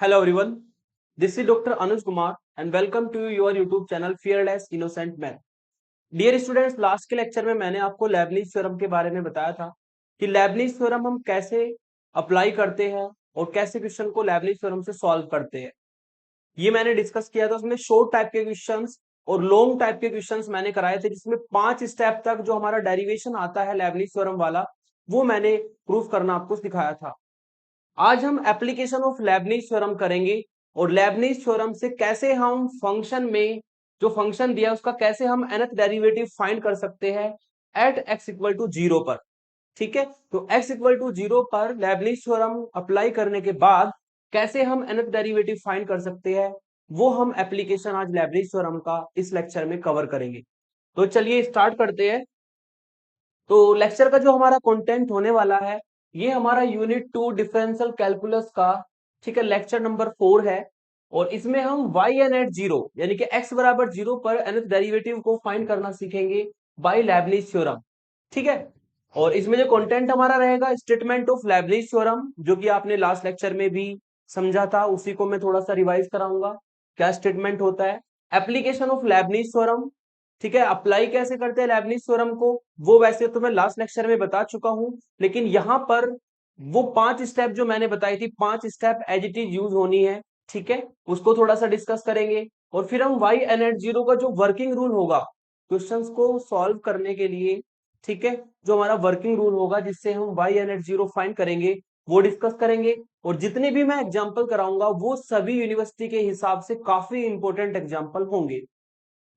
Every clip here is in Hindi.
Hello everyone, this is Dr. Anuj Kumar and welcome to your YouTube channel Fearless Innocent Math. Dear students, last के लेक्चर में मैंने आपको लेबनिज थ्योरम के बारे में बताया था कि लेबनिज थ्योरम हम कैसे अप्लाई करते हैं और कैसे क्वेश्चन को लेबनिज थ्योरम से सॉल्व करते हैं। ये मैंने डिस्कस किया था। उसमें शॉर्ट टाइप के क्वेश्चंस और लॉन्ग टाइप के क्वेश्चंस मैंने कराए थे, जिसमें 5 स्टेप तक जो हमारा डेरिवेशन आता है लेबनिज थ्योरम वाला वो मैंने प्रूफ करना आपको सिखाया था। आज हम एप्लीकेशन ऑफ लेबनिज थ्योरम करेंगे और लेबनिज थ्योरम से कैसे हम फंक्शन में जो फंक्शन दिया उसका कैसे हम nth डेरिवेटिव फाइंड कर सकते हैं एट x इक्वल टू 0 पर। ठीक है, तो x इक्वल टू 0 पर लेबनिज थ्योरम अप्लाई करने के बाद कैसे हम nth डेरिवेटिव फाइंड कर सकते हैं वो हम एप्लीकेशन आज लेबनिज थ्योरम का इस लेक्चर में कवर करेंगे। तो चलिए स्टार्ट करते हैं। तो लेक्चर का जो हमारा कंटेंट होने वाला है ये हमारा यूनिट 2 डिफरेंशियल कैलकुलस का, ठीक है, लेक्चर नंबर 4 है। और इसमें हम y एन एट 0 यानी कि x बराबर 0 पर nth डेरिवेटिव को फाइंड करना सीखेंगे बाय लेबनिज थ्योरम। ठीक है, और इसमें जो कंटेंट हमारा रहेगा स्टेटमेंट ऑफ लेबनिज थ्योरम, जो कि आपने लास्ट लेक्चर में भी समझा था, उसी को मैं थोड़ा सा रिवाइज कराऊंगा क्या स्टेटमेंट होता है। एप्लीकेशन ऑफ लेबनिज थ्योरम, ठीक है, अप्लाई कैसे करते हैं लेबनिज थ्योरम को वो वैसे तो मैं लास्ट लेक्चर में बता चुका हूं, लेकिन यहां पर वो 5 स्टेप जो मैंने बताई थी 5 step as it is use होनी है। ठीक है, उसको थोड़ा सा डिस्कस करेंगे और फिर हम y एन एट 0 का जो वर्किंग रूल होगा क्वेश्चंस को सॉल्व करने के लिए, ठीक है, जो हमारा वर्किंग रूल होगा जिससे हम y एन एट 0 फाइंड करेंगे वो डिस्कस करेंगे। और जितने भी मैं एग्जाम्पल कराऊंगा वो सभी यूनिवर्सिटी के हिसाब से काफी इंपॉर्टेंट एग्जाम्पल होंगे।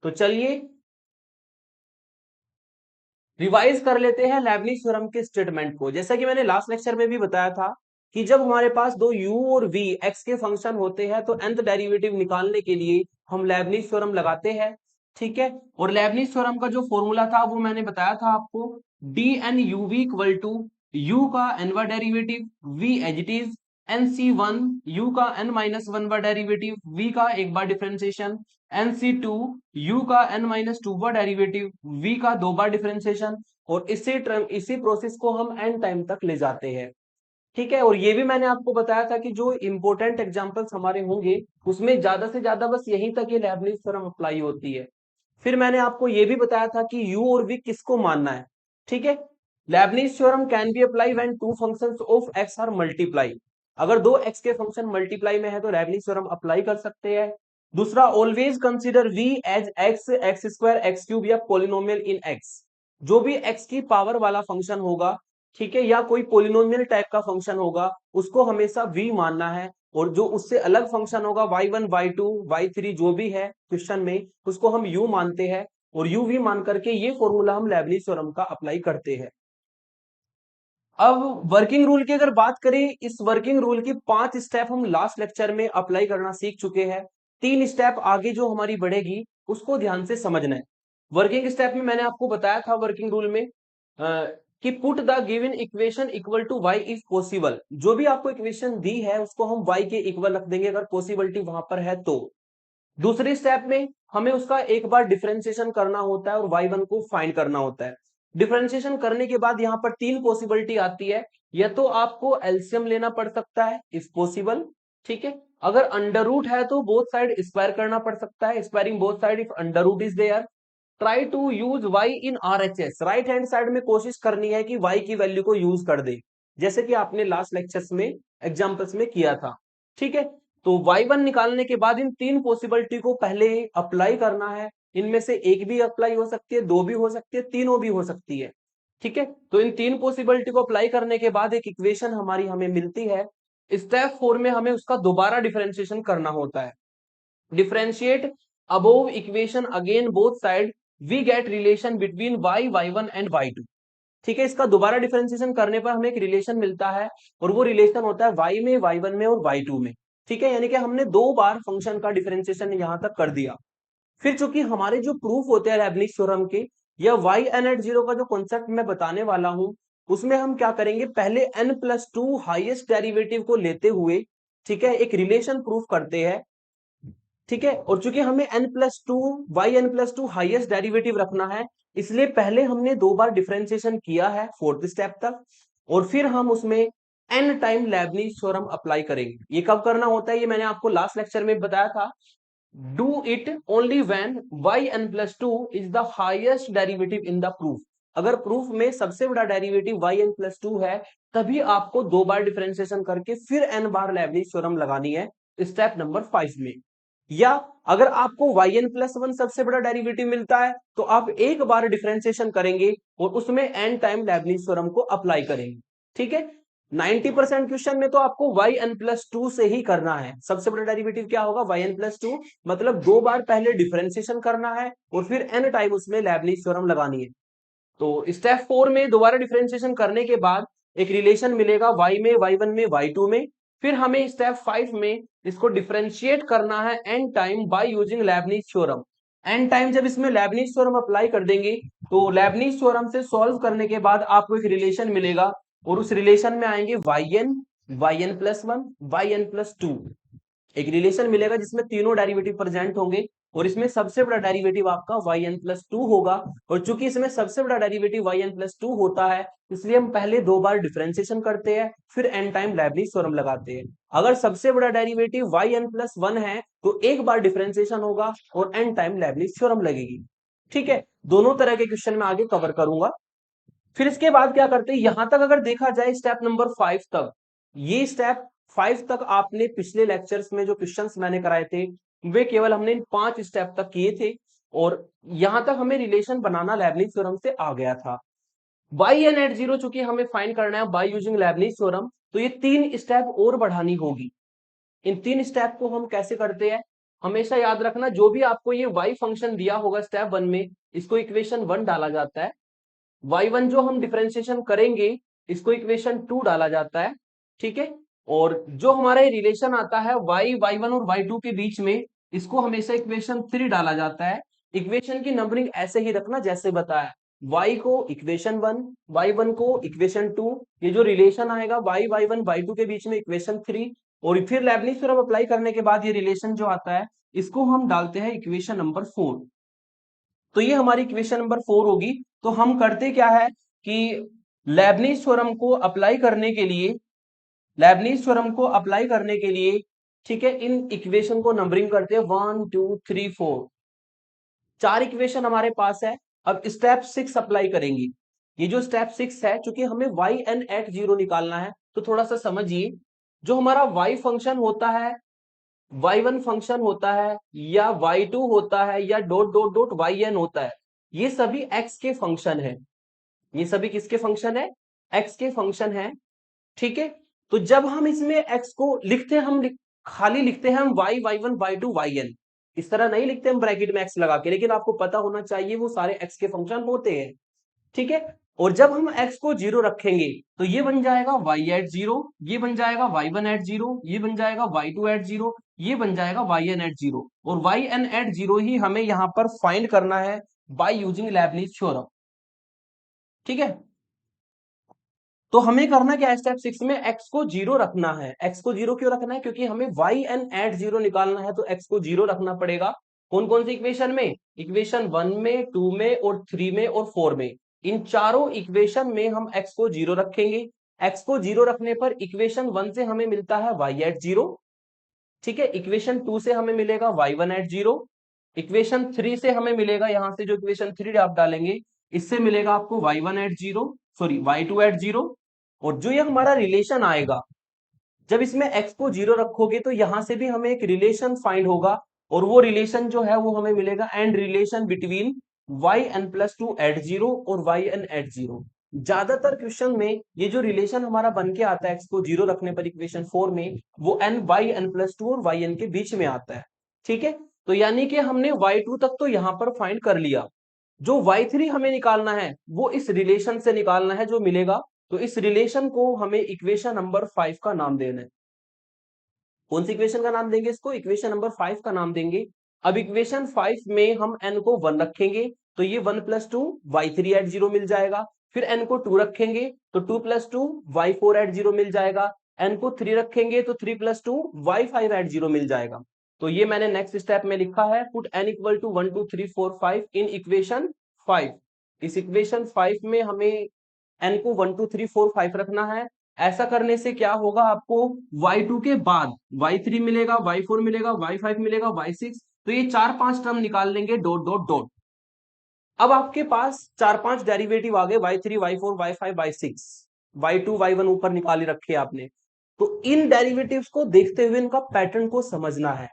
तो चलिए रिवाइज कर लेते हैं लेबनिज थ्योरम के स्टेटमेंट को। जैसा कि मैंने लास्ट लेक्चर में भी बताया था कि जब हमारे पास दो u और v x के फंक्शन होते हैं तो nth डेरिवेटिव निकालने के लिए हम लेबनिज थ्योरम लगाते हैं। ठीक है, और लेबनिज थ्योरम का जो फॉर्मूला था वो मैंने बताया था आपको, D N U V equal to u का nवा derivative v as it is, nc1 u का n माइनस वन बार डेरिवेटिव v का एक बार डिफरेंशिएशन, nc2 u का n माइनस टू बार डेरिवेटिव v का दो बार डिफरेंशिएशन। और इसी प्रोसेस को हम एन टाइम तक ले जाते हैं। ठीक है, और ये भी मैंने आपको बताया था कि जो इंपॉर्टेंट एग्जांपल्स हमारे होंगे उसमें ज्यादा से ज्यादा बस यहीं तक ये लेबनिज थ्योरम अप्लाई होती है। फिर मैंने आपको ये भी बताया था कि u और v किसको मानना है। ठीक है, Leibniz theorem can be apply when two functions of x are multiply. अगर दो x के फंक्शन मल्टीप्लाई में है तो लेबनिज थ्योरम अप्लाई कर सकते हैं। दूसरा, always consider v as x, x square, x cube या पोलिनोमियल इन x। जो भी x की पावर वाला फंक्शन होगा, ठीक है, या कोई पोलिनोमियल टाइप का फंक्शन होगा उसको हमेशा v मानना है। और जो उससे अलग फंक्शन होगा y1, y2, y3 जो भी है क्वेश्चन में उसको हम u मानते हैं। और u v मान करके ये फॉर्मूला हम लेबनिज थ्योरम का अप्लाई करते हैं। अब वर्किंग रूल की अगर बात करें, इस वर्किंग रूल की 5 स्टेप हम लास्ट लेक्चर में अप्लाई करना सीख चुके हैं। 3 स्टेप आगे जो हमारी बढ़ेगी उसको ध्यान से समझना है। वर्किंग स्टेप में मैंने आपको बताया था वर्किंग रूल में कि put the given equation equal to y if possible. जो भी आपको इक्वेशन दी है उसको हम y के इक्वल रख देंगे अगर पॉसिबिलिटी वहां पर है तो। दूसरे स्टेप में हमें उसका एक बार डिफरेंशिएशन करना होता है और y1 को फाइंड करना होता है। डिफरेंशिएशन करने के बाद यहाँ पर 3 पॉसिबिलिटी आती है, या तो आपको एलसीएम लेना पड़ सकता है इफ पॉसिबल, ठीक है, अगर अंडर रूट है तो बोथ साइड स्क्वायर करना पड़ सकता है, squaring both side if under root is there. Try to use y in RHS, right hand side में कोशिश करनी है कि y की वैल्यू को यूज कर दे, जैसे कि आपने लास्ट लेक्चर्स में एग्जांपल्स में किया था। ठीक है, तो y1 निकालने के बाद इन 3 पॉसिबिलिटी को पहले अप्लाई करना है। इनमें से एक भी अप्लाई हो सकती है, दो भी हो सकती है, तीनों भी हो सकती है। ठीक है, तो इन 3 पॉसिबिलिटी को अप्लाई करने के बाद एक इक्वेशन हमारी हमें मिलती है। स्टेप 4 में हमें उसका दोबारा डिफरेंशिएशन करना होता है। Differentiate above equation again both side, we get relation between y1 and y2। ठीक है, इसका दोबारा डिफरेंशिएशन करने पर हमें एक रिलेशन मिलता है और वो रिलेशन होता है y में, y1 में और y2 में। ठीक है, यानी कि हमने 2 बार फंक्शन का डिफरेंशिएशन यहां तक कर दिया। फिर चूंकि हमारे जो प्रूफ होते हैं लेबनिज थ्योरम के या y n एट 0 का जो कॉन्सेप्ट मैं बताने वाला हूं उसमें हम क्या करेंगे, पहले n+2 हाईएस्ट डेरिवेटिव को लेते हुए, ठीक है, एक रिलेशन प्रूफ करते हैं। ठीक है, और चूंकि हमें y n+2 हाईएस्ट डेरिवेटिव रखना है इसलिए पहले हमने 2 बार डिफरेंशिएशन किया है 4th स्टेप तक, और फिर हम उसमें n time Leibniz theorem apply करेंगे। ये कब करना होता है, ये मैंने आपको लास्ट लेक्चर में बताया था। Do it only when yn plus two is the highest derivative in the proof. अगर प्रूफ में सबसे बड़ा डेरिवेटिव yn प्लस टू है, तभी आपको 2 बार डिफरेंशिएशन करके फिर n बार लेबनिज थ्योरम लगानी है स्टेप नंबर 5 में। या अगर आपको yn प्लस वन सबसे बड़ा डेरिवेटिव मिलता है, तो आप एक बार डिफरेंशिएशन करेंगे और उसमें n टाइम लेबनिज थ्योरम को अप्लाई करेंगे। ठीक है, 90% क्वेश्चन में तो आपको yn प्लस टू से ही करना है। सबसे बड़ा डेरिवेटिव क्या होगा, yn प्लस टू, मतलब 2 बार पहले डिफरेंशिएशन करना है और फिर n टाइम उसमें लेबनिज थ्योरम लगानी है। तो स्टेप 4 में दोबारा डिफरेंशिएशन करने के बाद एक रिलेशन मिलेगा y में, y1 में, y2 में। फिर हमें स्टेप 5 में इसको डिफरेंशिएट करना है n time by using Lebanese theorem. n time जब इसमें लेबनिज थ्योरम अप्लाई कर देंगे, तो लेबनिज थ्योरम से सॉल्व करने के बाद आपको एक रिलेशन मिलेगा और उस रिलेशन में आएंगे yn plus one, yn plus to. एक रिलेशन मिलेगा जिसमें तीनों डेरिवेटिव प्रेजेंट होंगे और इसमें सबसे बड़ा डेरिवेटिव आपका yn प्लस टू होगा। और चूंकि इसमें सबसे बड़ा डेरिवेटिव yn प्लस टू होता है, इसलिए हम पहले 2 बार डिफरेंशिएशन करते हैं, फिर n टाइम लेबनिज थ्योरम लगाते हैं। अगर सबसे बड़ा डेरिवेटिव yn प्लस वन है, तो एक बार डिफरेंशिएशन होगा और n टाइम लेबनिज थ्योरम लगेगी। ठीक है, दोनों तरह के क्वेश्चन में आगे कवर करूंगा। फिर इसके बाद क्या करते हैं, यहां तक अगर देखा जाए स्टेप नंबर 5 तक, ये स्टेप 5 तक आपने पिछले लेक्चर्स में जो क्वेश्चंस मैंने कराए थे, वे केवल हमने इन 5 स्टेप तक किए थे और यहां तक हमें रिलेशन बनाना लेबनिज थ्योरम से आ गया था। yn एट जीरो चूंकि हमें फाइंड करना है बाय यूजिंग लेबनिज थ्योरम, तो ये 3 स्टेप और बढ़ानी होगी। इन 3 स्टेप को हम कैसे करते हैं, हमेशा याद रखना, जो भी आपको ये y फंक्शन दिया होगा स्टेप 1 में, इसको इक्वेशन 1 डाला जाता है। y1 जो हम डिफरेंशिएशन करेंगे, इसको इक्वेशन 2 डाला जाता है। ठीक है, और जो हमारा ये रिलेशन आता है y1 और y2 के बीच में, इसको हमेशा इक्वेशन 3 डाला जाता है। इक्वेशन की नंबरिंग ऐसे ही रखना जैसे बताया, y को इक्वेशन 1, y1 को इक्वेशन 2, ये जो रिलेशन आएगा y1 y2 के बीच में इक्वेशन 3, और फिर लेबनिज थ्योरम अप्लाई करने के बाद ये रिलेशन जो आता है, इसको हम डालते हैं इक्वेशन नंबर 4। तो ये हमारी इक्वेशन नंबर 4 होगी। तो हम करते क्या है कि लेबनिज थ्योरम को अप्लाई करने के लिए, लेबनिज थ्योरम को अप्लाई करने के लिए, ठीक है, इन इक्वेशन को नंबरिंग करते हैं 1 2 3 4। 4 इक्वेशन हमारे पास है। अब स्टेप 6 अप्लाई करेंगे। ये जो स्टेप 6 है, चूंकि हमें yn एट जीरो निकालना है, तो थोड़ा सा समझिए, जो हमारा y फंक्शन होता है, y1 फंक्शन होता है, या y2 होता है, या डॉट डॉट डॉट yn होता है, ये सभी x के फंक्शन है। ये सभी किसके फंक्शन है, x के फंक्शन है। ठीक है, तो जब हम इसमें x को लिखते हैं, खाली लिखते हैं हम y1 y2 yn, इस तरह नहीं लिखते हम ब्रैकेट में x लगा के, लेकिन आपको पता होना चाहिए वो सारे x के फंक्शन होते हैं। ठीक है, और जब हम x को जीरो रखेंगे, तो ये बन जाएगा y एट जीरो, ये बन जाएगा y1 एट जीरो, ये बन जाएगा y2 एट जीरो, ये बन जाएगा yn एट जीरो, और yn एट जीरो ही हमें यहां पर फाइंड करना है बाय यूजिंग लेबनिज थ्योरम। ठीक है, तो हमें करना क्या है, स्टेप 6 में x को जीरो रखना है। x को जीरो क्यों रखना है, क्योंकि हमें yn एट जीरो निकालना है, तो x को जीरो रखना पड़ेगा। कौन कौन सी इक्वेशन में, इक्वेशन 1 में, 2 में और 3 में और 4 में, इन चारों इक्वेशन में हम x को जीरो रखेंगे। x को जीरो रखने पर इक्वेशन 1 से हमें मिलता है y एट जीरो। ठीक है, इक्वेशन 2 से हमें मिलेगा y1 एट जीरो, इक्वेशन 3 से हमें मिलेगा, यहां से जो इक्वेशन 3 आप डालेंगे, इससे मिलेगा आपको y1 at zero, sorry y2 at zero. और जो ये हमारा रिलेशन आएगा, जब इसमें x को जीरो रखोगे, तो यहां से भी हमें एक रिलेशन फाइंड होगा, और वो रिलेशन जो है वो हमें मिलेगा and relation between yn plus two at zero और yn एट जीरो। ज्यादातर क्वेश्चन में ये जो रिलेशन हमारा बन के आता है x को जीरो रखने पर इक्वेशन 4 में, वो yn प्लस टू और yn के बीच में आता है। ठीक है, तो यानी कि हमने y2 तक तो यहां पर फाइंड कर लिया। जो y3 हमें निकालना है, वो इस रिलेशन से निकालना है जो मिलेगा। तो इस रिलेशन को हमें इक्वेशन नंबर 5 का नाम देना है। कौन सी इक्वेशन का नाम देंगे, इसको इक्वेशन नंबर 5 का नाम देंगे। अब इक्वेशन 5 में हम n को 1 रखेंगे, तो ये 1 plus two y3 at zero मिल जाएगा। फिर n को 2 रखेंगे, तो 2 plus two y4 at zero मिल जाएगा। n को 3 रखेंगे, तो 3 plus two y5 at zero मिल जाएगा। तो ये मैंने नेक्स्ट स्टेप में लिखा है, put n equal to 1 2 3 4 5 in equation 5। इस इक्वेशन 5 में हमें n को 1 2 3 4 5 रखना है, ऐसा करने से क्या होगा, आपको y2 के बाद y3 मिलेगा, y4 मिलेगा, y5 मिलेगा, y6, तो ये 4-5 टर्म निकाल लेंगे डॉट डॉट डॉट। अब आपके पास 4-5 डेरिवेटिव आ गए, y3, y4, y5, y6, y2, y1 ऊपर निकाले रखे आपने। तो इन डेरिवेटिव्स को देखते हुए इनका पैटर्न को समझना है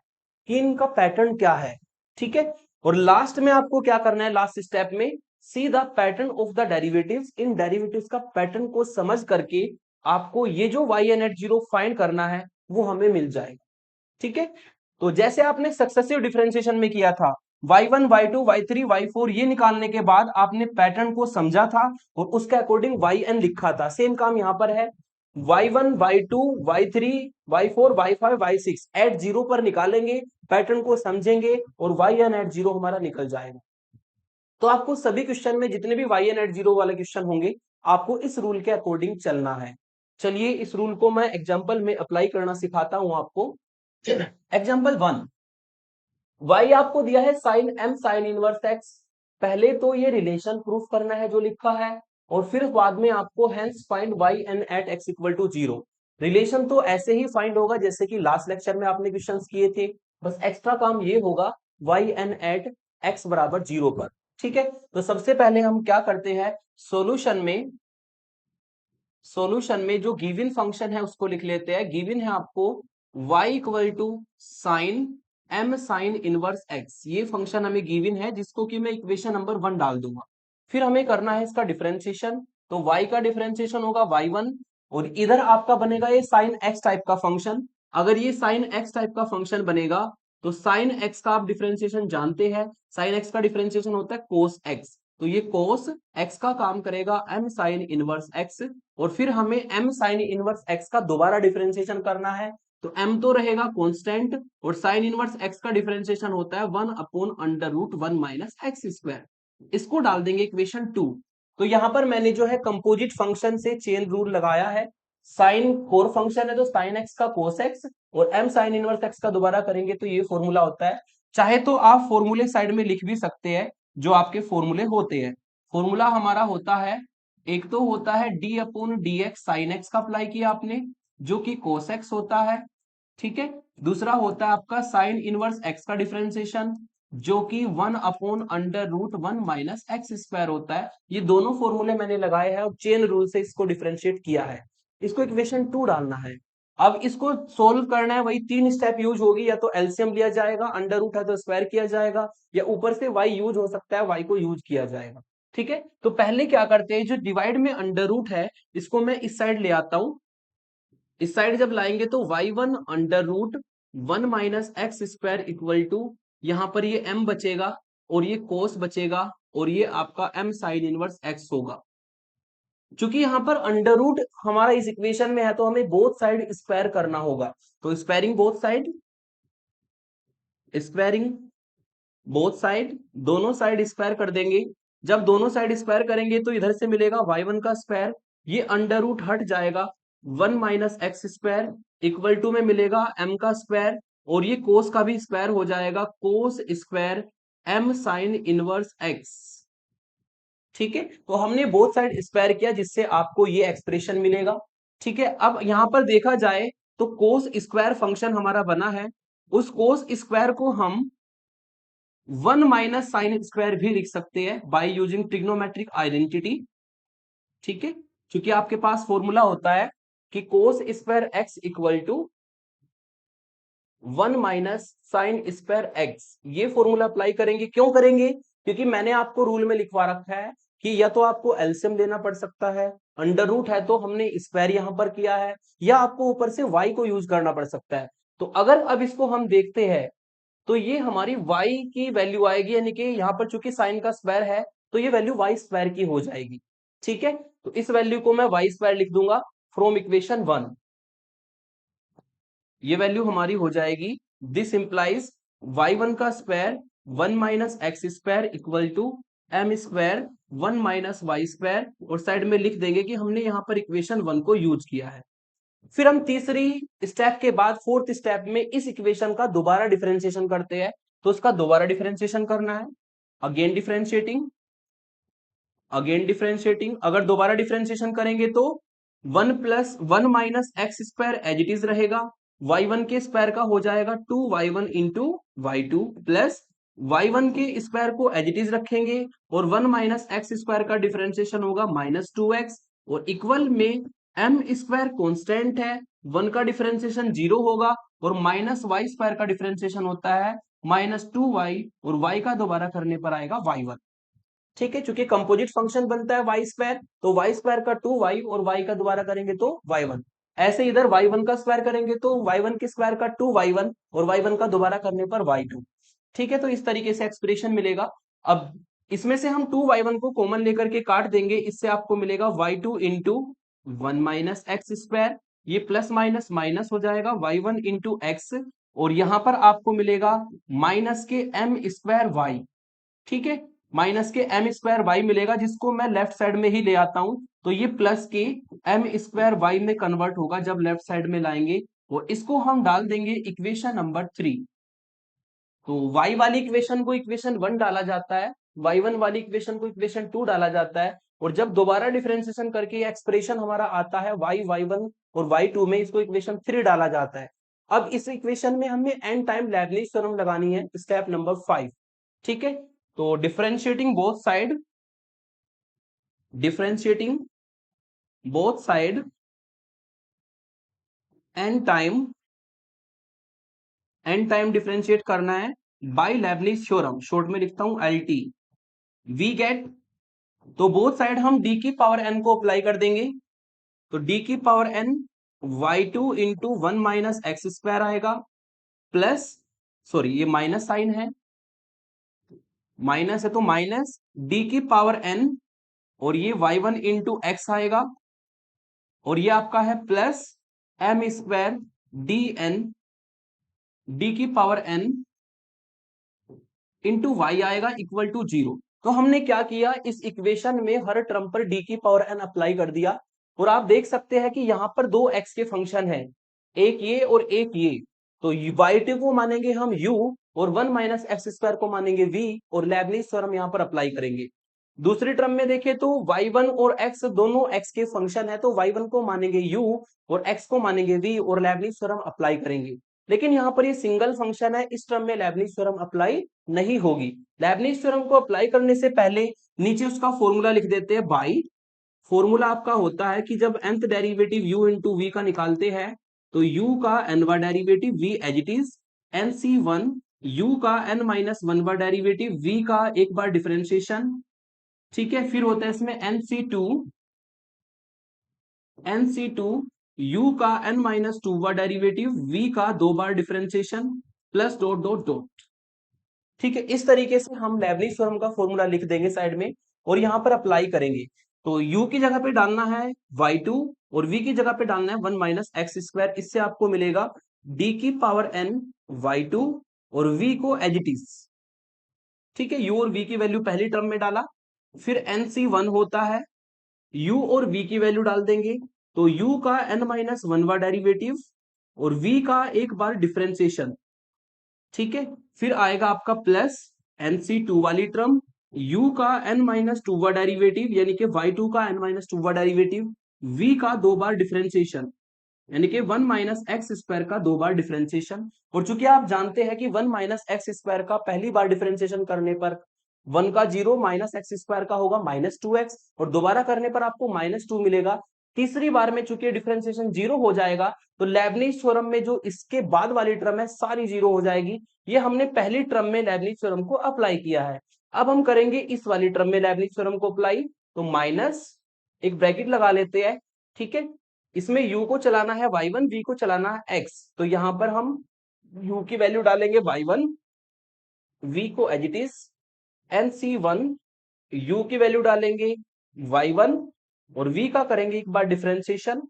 कि इनका पैटर्न क्या है, ठीक है। और लास्ट में आपको क्या करना है, लास्ट स्टेप में, see the pattern of the derivatives, in derivatives का पैटर्न को समझ करके आपको ये जो yn at 0 फाइंड करना है वो हमें मिल जाएगा, ठीक है। तो जैसे आपने सक्सेसिव डिफरेंशिएशन में किया था, y1, y2, y3, y4 ये निकालने के बाद आपने पैटर्न को समझा था और उसके अकॉर्डिंग yn लिखा था, सेम काम यहां पर है। y1, y2, y3, y4, y5, y6 eight 0 पर निकालेंगे, पैटर्न को समझेंगे और yn एट 0 हमारा निकल जाएगा। तो आपको सभी क्वेश्चन में जितने भी yn एट 0 वाले क्वेश्चन होंगे, आपको इस रूल के अकॉर्डिंग चलना है। चलिए इस रूल को मैं एग्जांपल में अप्लाई करना सिखाता हूं आपको। एग्जांपल 1, y आपको दिया है sine m sine inverse x। पहले तो ये रिलेशन प्रूफ करना है जो लिखा है, और फिर बाद में आपको hence find yn at x equal to 0। Relation तो ऐसे ही फाइंड होगा जैसे कि लास्ट लेक्चर में आपने क्वेश्चंस किए थे, बस एक्स्ट्रा काम ये होगा yn एट x बराबर 0 पर, ठीक है। तो सबसे पहले हम क्या करते हैं, सॉल्यूशन में जो गिवन फंक्शन है उसको लिख लेते हैं। गिवन है आपको y equal to sine m sine inverse x, ये फंक्शन हमें गिवन है जिसको कि मैं इक्वेशन नंबर 1 डाल दूंगा। फिर हमें करना है इसका डिफरेंशिएशन, तो y का डिफरेंशिएशन होगा y1, और इधर आपका बनेगा ये साइन x टाइप का फंक्शन। अगर ये साइन x टाइप का फंक्शन बनेगा तो साइन x का आप डिफरेंशिएशन जानते हैं, साइन x का डिफरेंशिएशन होता है कोस x, तो ये कोस x का काम करेगा m साइन इनवर्स x, और फिर हमें m साइन इनवर्स x का दोबारा डिफरेंशिएशन करना है। तो m तो रहेगा कांस्टेंट, और साइन इनवर्स x का डिफरेंशिएशन होता है 1/√1 माइनस एक्स स्क्वायर। इसको डाल देंगे इक्वेशन 2। तो यहां पर मैंने जो है कंपोजिट फंक्शन से चेन रूल लगाया है। साइन कोर फंक्शन है तो साइन x का कोस x, और m साइन इनवर्स x का दोबारा करेंगे तो ये फॉर्मूला होता है। चाहे तो आप फॉर्मूले साइड में लिख भी सकते हैं जो आपके फॉर्मूले होते हैं। फॉर्मूला हमारा होता है, एक तो होता है d/dx साइन x का अप्लाई किया आपने जो कि कोस x होता है, ठीक है। दूसरा होता है आपका साइन इनवर्स x का डिफरेंशिएशन जो कि 1/√1 माइनस एक्स स्क्वायर होता है। ये दोनों फॉर्मूले मैंने लगाए हैं और चेन रूल से इसको डिफरेंशिएट किया है। इसको इक्वेशन 2 डालना है। अब इसको सोल्व करना है, वही 3 स्टेप यूज होगी, या तो एलसीएम लिया जाएगा, अंडर रूट है तो स्क्वायर किया जाएगा, या ऊपर से y यूज हो सकता है, y को यूज किया जाएगा, ठीक है। तो पहले क्या करते हैं, जो डिवाइड में अंडर रूट है इसको मैं इस साइड ले आता हूं। इस साइड जब लाएंगे तो y1/√1 minus x square equal to, यहां पर ये m बचेगा और ये कोस बचेगा और ये आपका m साइन इनवर्स x होगा। चूंकि यहां पर अंडर रूट हमारा इस इक्वेशन में है तो हमें बोथ साइड स्क्वायर करना होगा, तो squaring both side, squaring both side, दोनों साइड स्क्वायर कर देंगे। जब दोनों साइड स्क्वायर करेंगे तो इधर से मिलेगा y1 का स्क्वायर, ये अंडर रूट हट जाएगा, 1 minus x square equal to में मिलेगा m का स्क्वायर, और ये कोस का भी स्क्वायर हो जाएगा, cos square m sine inverse x, ठीक है। तो हमने बोथ साइड स्क्वायर किया जिससे आपको ये एक्सप्रेशन मिलेगा, ठीक है। अब यहां पर देखा जाए तो कोस स्क्वायर फंक्शन हमारा बना है, उस कोस स्क्वायर को हम 1 माइनस साइन स्क्वायर भी लिख सकते हैं बाय यूजिंग ट्रिग्नोमेट्रिक आइडेंटिटी, ठीक है। क्योंकि आपके पास फॉर्मूला होता है कि cos square x equal to 1 minus sine square x, ये फॉर्मूला अप्लाई करेंगे। क्यों करेंगे, क्योंकि मैंने आपको रूल में लिखवा रखा है कि या तो आपको एलसीएम लेना पड़ सकता है, अंडर रूट है तो हमने स्क्वायर यहां पर किया है, या आपको ऊपर से y को यूज करना पड़ सकता है। तो अगर अब इसको हम देखते हैं तो ये हमारी y की वैल्यू आएगी, यानी कि यहाँ पर चूंकि साइन का स्क्वायर है तो ये वैल्यू y स्क्वायर की हो जाएगी, ठीक है। तो इस वैल्यू को मैं y स्क्वायर लिख दूंगा फ्रॉम इक्वेशन 1। ये वैल्यू हमारी हो जाएगी, दिस इंप्लाइज y1 का square 1 minus x square equal to m square 1 minus y square, और साइड में लिख देंगे कि हमने यहाँ पर इक्वेशन 1 को यूज किया है। फिर हम तीसरी स्टेप के बाद फोर्थ स्टेप में इस इक्वेशन का दोबारा डिफरेंशिएशन करते हैं, तो उसका दोबारा डिफरेंशिएशन करना है, अगेन डिफरेंशिएटिंग, अगेन डिफरेंशिएटिंग। अगर दोबारा डिफरेंशिएशन करेंगे तो 1 + 1 - x² एज इट इज रहेगा, y1 के स्क्वायर का हो जाएगा 2y1 into y2 plus y1 के स्क्वायर को एज इट इज रखेंगे और 1 - x² का डिफरेंशिएशन होगा -2x और इक्वल में m² कांस्टेंट है, 1 का डिफरेंशिएशन 0 होगा और -y² का डिफरेंशिएशन होता है -2y और y का दोबारा करने पर आएगा y1। ठीक है, चूंकि कंपोजिट फंक्शन बनता है वाई स्क्वायर, तो वाई स्क्वायर का 2y और y का दोबारा करेंगे तो y1। ऐसे इधर y1 का स्क्वायर करेंगे तो y1 के स्क्वायर का 2y1 और y1 का दोबारा करने पर y2। ठीक है, तो इस तरीके से एक्सप्रेशन मिलेगा। अब इसमें से हम 2y1 को कॉमन लेकर के काट देंगे, इससे आपको मिलेगा y2 इंटू 1 - x², ये प्लस माइनस माइनस हो जाएगा y1 इंटू एक्स और यहां पर आपको मिलेगा माइनस के m²y। ठीक है, माइनस के m²y मिलेगा, जिसको मैं लेफ्ट साइड में ही ले आता हूं, तो ये प्लस के m²y में कन्वर्ट होगा जब लेफ्ट साइड में लाएंगे और इसको हम डाल देंगे इक्वेशन नंबर 3। तो y वाली इक्वेशन को इक्वेशन 1 डाला जाता है, y1 वाली इक्वेशन को इक्वेशन 2 डाला जाता है और जब दोबारा डिफरेंशिएशन करके एक्सप्रेशन हमारा आता है y1 और y2 में, इसको इक्वेशन 3 डाला जाता है। अब इस इक्वेशन में हमें n टाइम लेबनिज थ्योरम लगानी है, स्टेप नंबर 5। ठीक है, तो differentiating both side n time differentiate करना है बाय लेबनिज थ्योरम, शॉर्ट में लिखता हूं LT। वी गेट, तो बोथ साइड हम d की पावर n को अप्लाई कर देंगे, तो d की power n y2 into 1 - x² आएगा प्लस, सॉरी ये माइनस साइन है, माइनस है तो माइनस d की पावर n और ये y1 इंटू एक्स आएगा और ये आपका है प्लस m² dn, d की पावर n इंटू वाई आएगा इक्वल टू 0। तो हमने क्या किया, इस इक्वेशन में हर टर्म पर d की पावर n अप्लाई कर दिया और आप देख सकते हैं कि यहां पर दो x के फंक्शन है, एक ये और एक ये, तो y2 को मानेंगे हम u और 1 - x² को मानेंगे v और लेबनिज थ्योरम यहां पर अप्लाई करेंगे। दूसरी टर्म में देखें तो y1 और x दोनों x के फंक्शन है, तो y1 को मानेंगे u और x को मानेंगे v और लेबनिज थ्योरम अप्लाई करेंगे। लेकिन यहाँ पर ये सिंगल फंक्शन है, इस टर्म में लेबनिज थ्योरम अप्लाई नहीं होगी। लेबनिज थ्योरम को अप्लाई करने से पहले नीचे उसका फॉर्मूला लिख देते हैं बाई। फॉर्मूला आपका होता है कि जब nth derivative u into V का निकालते हैं तो u का nवा derivative v as it is nc1, u का n-1वां डेरिवेटिव v का एक बार डिफरेंशिएशन। ठीक है, फिर होता है इसमें nc2 u का n-2वां डेरिवेटिव v का 2 बार differentiation plus dot dot dot. ठीक है, इस तरीके से हम लेबनिज थ्योरम का फॉर्मूला लिख देंगे साइड में और यहां पर अप्लाई करेंगे। तो u की जगह पे डालना है y2 और v की जगह पे डालना है 1 - x², इससे आपको मिलेगा d की पावर n y2 और v को एज इट इज। ठीक है, u और v की वैल्यू पहली टर्म में डाला, फिर nc1 होता है, u और v की वैल्यू डाल देंगे, तो u का n-1वां डेरिवेटिव और v का एक बार डिफरेंशिएशन। ठीक है, फिर आएगा आपका प्लस nc2 वाली टर्म, u का n-2वां डेरिवेटिव यानी कि y2 का n-2वां डेरिवेटिव, v का 2 बार डिफरेंशिएशन यानी कि 1 - x² का 2 बार डिफरेंशिएशन। और चूंकि आप जानते हैं कि 1 - x² का पहली बार डिफरेंशिएशन करने पर 1 का 0 -x² का होगा -2x और दोबारा करने पर आपको -2 मिलेगा। तीसरी बार में चूंकि डिफरेंशिएशन 0 हो जाएगा तो लेबनिज थ्योरम में जो इसके बाद वाली टर्म है सारी 0 हो जाएगी। ये हमने पहली टर्म में लेबनिज थ्योरम को अप्लाई किया है। अब हम करेंगे इस वाली टर्म में लेबनिज थ्योरम को अप्लाई, तो माइनस एक ब्रैकेट लगा लेते हैं। ठीक है, इसमें u को चलाना है y1, v को चलाना है x, तो यहां पर हम u की वैल्यू डालेंगे y1, v को as it is nc1, u की वैल्यू डालेंगे y1 और v का करेंगे एक बार डिफरेंशिएशन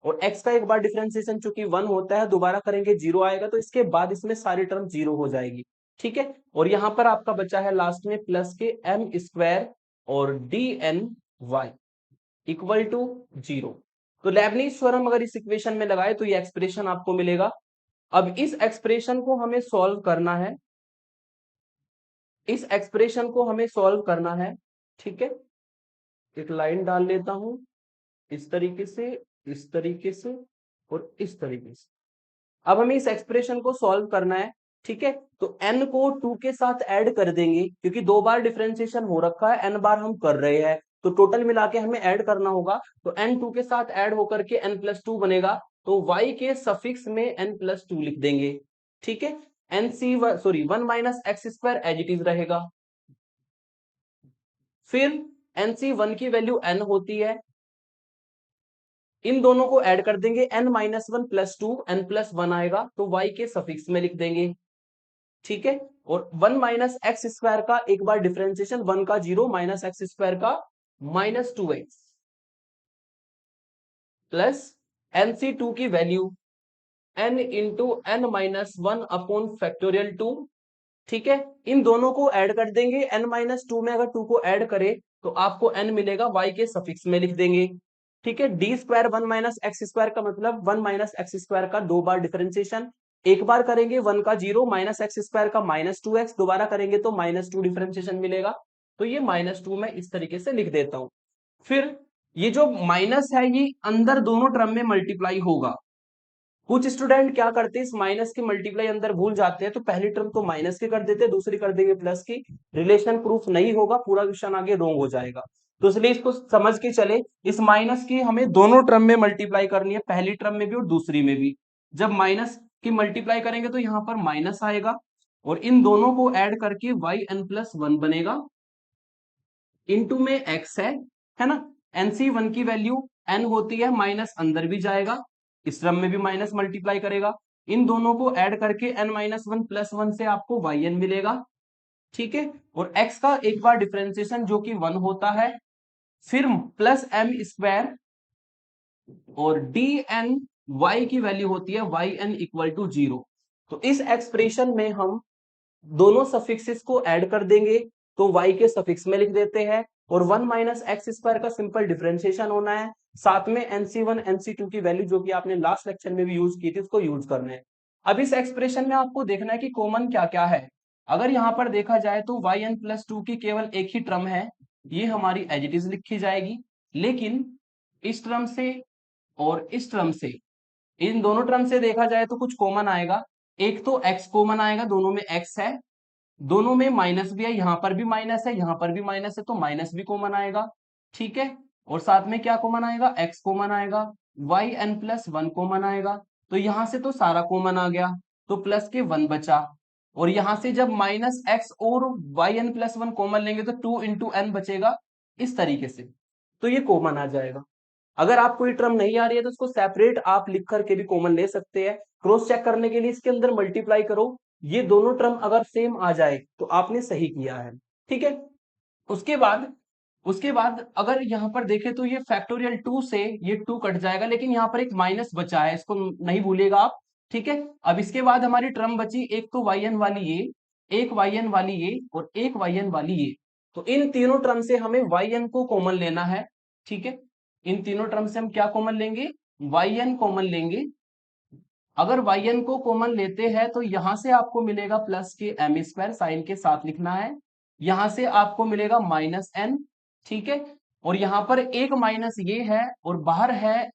और x का एक बार डिफरेंशिएशन चूंकि 1 होता है दोबारा करेंगे 0 आएगा, तो इसके बाद इसमें सारी टर्म 0 हो जाएगी। ठीक है, और यहां पर आपका बचा है लास्ट में प्लस के m² और dny इक्वल टू 0। तो लेबनिज थ्योरम अगर इस इक्वेशन में लगाए तो ये एक्सप्रेशन आपको मिलेगा। अब इस एक्सप्रेशन को हमें सॉल्व करना है, इस एक्सप्रेशन को हमें सॉल्व करना है। ठीक है, एक लाइन डाल लेता हूं इस तरीके से, इस तरीके से और इस तरीके से। अब हमें इस एक्सप्रेशन को सॉल्व करना है, ठीक है। तो n को 2 के साथ ऐड कर देंगे, क्योंकि 2 बार डिफरेंशिएशन हो रखा है, n बार हम कर रहे हैं, तो टोटल मिला के हमें ऐड करना होगा। तो n 2 के साथ ऐड होकर के n+2 बनेगा, तो y के सफिक्स में n+2 लिख देंगे, ठीक है। One minus x square as it is रहेगा। फिर nc1 की वैल्यू n होती है, इन दोनों को ऐड कर देंगे, n-1 + 2 n+1 आएगा, तो y के सफिक्स में लिख देंगे, ठीक है। और 1 माइनस एक्स स्क्वायर का एक बार डिफरेंशिएशन, 1 का 0 माइनस एक्स स्क्वायर का -2x प्लस nc2 की वैल्यू n इंटू n-1/2, ठीक है। इन दोनों को ऐड कर देंगे, n-2 में अगर 2 को ऐड करें तो आपको n मिलेगा, y के सफिक्स में लिख देंगे, ठीक है। D square 1 minus x square का मतलब 1 माइनस एक्स स्क्वायर का 2 बार डिफरेंशिएशन, एक बार करेंगे 1 का 0 माइनस एक्स स्क्वायर का -2x, दोबारा करेंगे तो -2 डिफरेंशिएशन मिलेगा, तो ये -2 मैं इस तरीके से लिख देता हूं। फिर ये जो माइनस है ये अंदर दोनों टर्म में मल्टीप्लाई होगा। कुछ स्टूडेंट क्या करते हैं, इस माइनस की मल्टीप्लाई अंदर भूल जाते हैं, तो पहली टर्म तो माइनस की कर देते हैं, दूसरी कर देंगे प्लस की, रिलेशन प्रूफ नहीं होगा, पूरा क्वेश्चन आगे रोंग हो जाएगा। तो इसलिए इसको समझ के चले, इस माइनस की हमें दोनों टर्म में मल्टीप्लाई करनी है, पहली टर्म में भी और दूसरी में भी। जब माइनस की मल्टीप्लाई करेंगे तो यहाँ पर माइनस आएगा, और इन दोनों को ऐड करके yn+1 बनेगा, इनटू में x है ना। nc1 की वैल्यू n होती है, माइनस अंदर भी जाएगा, इस टर्म में भी माइनस मल्टीप्लाई करेगा, इन दोनों को ऐड करके n-1 + 1 से आपको yn मिलेगा, ठीक है। और x का एक बार डिफरेंशिएशन जो कि 1 होता है, फिर प्लस m स्क्वायर और dn y की वैल्यू होती है yn = 0। तो इस एक्सप्रेशन में हम दोनों सफिक्सेस को ऐड कर देंगे, तो y के सफिक्स में लिख देते हैं, और 1 माइनस एक्स स्क्वायर का सिंपल डिफरेंशिएशन होना है, साथ में nc1 nc2 की वैल्यू जो कि आपने लास्ट लेक्चर में भी यूज की थी उसको यूज करना है। अब इस एक्सप्रेशन में आपको देखना है कि कॉमन क्या क्या है। अगर यहां पर देखा जाए तो yn+2 की केवल एक ही टर्म है, ये हमारी एज इट इज लिखी जाएगी, लेकिन इस टर्म से और इस टर्म से, इन दोनों टर्म से देखा जाए तो कुछ कॉमन आएगा। एक तो x कॉमन आएगा, दोनों में x है, दोनों में माइनस भी है, यहां पर भी माइनस है, यहां पर भी माइनस है, तो माइनस भी कॉमन आएगा, ठीक है। और साथ में क्या कॉमन आएगा, x कॉमन आएगा, yn+1 कॉमन आएगा, तो यहां से तो सारा कॉमन आ गया, तो प्लस के 1 बचा, और यहां से जब -x और yn+1 कॉमन लेंगे तो 2 इंटू n बचेगा, इस तरीके से, तो ये कॉमन आ जाएगा। अगर आपको ये टर्म नहीं आ रही है तो उसको सेपरेट आप लिख करके भी कॉमन ले सकते हैं, क्रॉस चेक करने के लिए इसके अंदर मल्टीप्लाई करो, ये दोनों टर्म अगर सेम आ जाए तो आपने सही किया है, ठीक है। उसके बाद अगर यहां पर देखें तो ये फैक्टोरियल 2 से ये 2 कट जाएगा, लेकिन यहां पर एक माइनस बचा है, इसको नहीं भूलिएगा आप, ठीक है। अब इसके बाद हमारी टर्म बची एक तो yn वाली ये, एक yn वाली ये और एक yn वाली ये, तो इन तीनों टर्म से हमें yn को कॉमन लेना है, ठीक है। इन तीनों टर्म से हम क्या कॉमन लेंगे, yn कॉमन लेंगे। अगर yn को कॉमन लेते हैं तो यहां से आपको मिलेगा प्लस के m², साइन के साथ लिखना है, यहां से आपको मिलेगा -n, ठीक है। और यहां पर एक माइनस ये है और बाहर है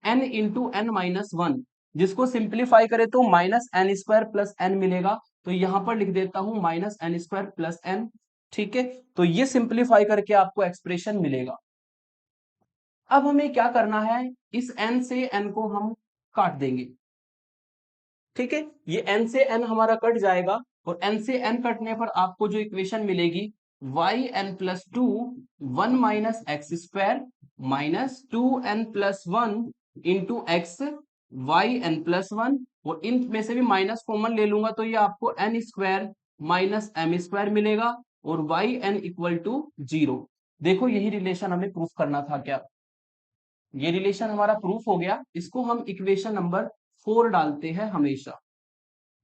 n इंटू n-1, जिसको सिंप्लीफाई करें तो -n² प्लस n मिलेगा, तो यहां पर लिख देता हूं -n² प्लस n, ठीक है। तो ये सिंप्लीफाई करके आपको एक्सप्रेशन मिलेगा। अब हमें क्या करना है, इस n से n को हम काट देंगे, ठीक है। ये n से n हमारा कट जाएगा, और n से n कटने पर आपको जो इक्वेशन मिलेगी yn+2 1 minus x square -2n+1 into x yn+1, और इन में से भी माइनस कॉमन ले लूंगा तो ये आपको n² माइनस m² मिलेगा, और yn = 0। देखो यही रिलेशन हमें प्रूफ करना था क्या, ये रिलेशन हमारा प्रूफ हो गया, इसको हम इक्वेशन नंबर 4 डालते हैं हमेशा,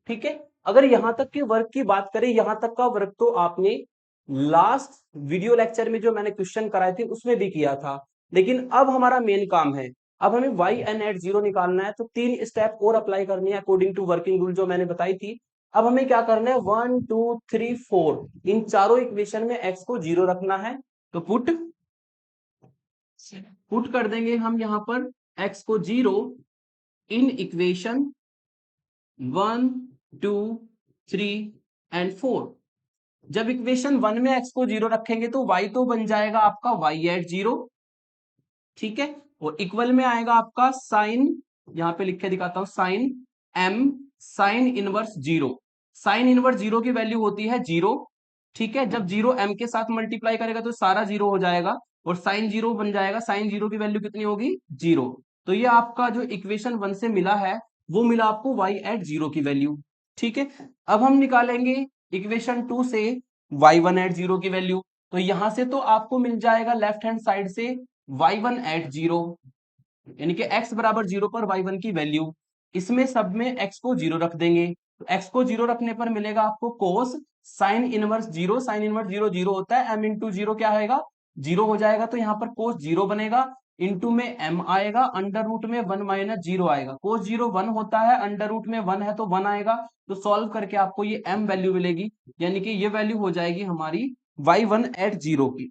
ठीक है। अगर यहां तक के वर्क की बात करें, यहां तक का वर्क तो आपने लास्ट वीडियो लेक्चर में जो मैंने क्वेश्चन कराए थे उसमें भी किया था, लेकिन अब हमारा मेन काम है, अब हमें yn@0 निकालना है, तो 3 स्टेप और अप्लाई करनी है अकॉर्डिंग टू वर्किंग रूल जो मैंने बताई थी। अब हमें क्या करना है, 1 2 3 4 इन चारों इक्वेशन में x को 0 रखना है, तो पुट कर देंगे हम यहां पर x को 0 इन इक्वेशन 1 2 3 एंड 4। जब इक्वेशन 1 में x को 0 रखेंगे तो y तो बन जाएगा आपका y एट 0, ठीक है, और इक्वल में आएगा आपका साइन, यहां पे लिख के दिखाता हूं, sine m sine inverse 0। Sine inverse 0 की वैल्यू होती है 0, ठीक है। जब 0 m के साथ मल्टीप्लाई करेगा तो सारा 0 हो जाएगा और साइन 0 बन जाएगा। साइन 0 की वैल्यू कितनी होगी? 0। तो ये आपका जो इक्वेशन 1 से मिला है वो मिला आपको y एट 0 की वैल्यू, ठीक है। अब हम निकालेंगे इक्वेशन 2 से y1 एट 0 की वैल्यू। तो यहां से तो आपको मिल जाएगा लेफ्ट हैंड साइड से y1 एट 0, यानी कि x बराबर 0 पर y1 की वैल्यू। इसमें सब में x को 0 रख देंगे, तो x को 0 रखने पर मिलेगा आपको कोस साइन इनवर्स 0। साइन इनवर्स 0 0 होता है, m इंटू 0 क्या आएगा? 0 हो जाएगा। तो यहाँ पर कोस 0 बनेगा, इंटू में m आएगा, अंडर रूट में 1 माइनस 0 आएगा। कोस 0 1 होता है, अंडर रूट में 1 है तो 1 आएगा। तो सॉल्व करके आपको ये m वैल्यू मिलेगी, यानी कि ये वैल्यू हो जाएगी हमारी y1 एट 0 की।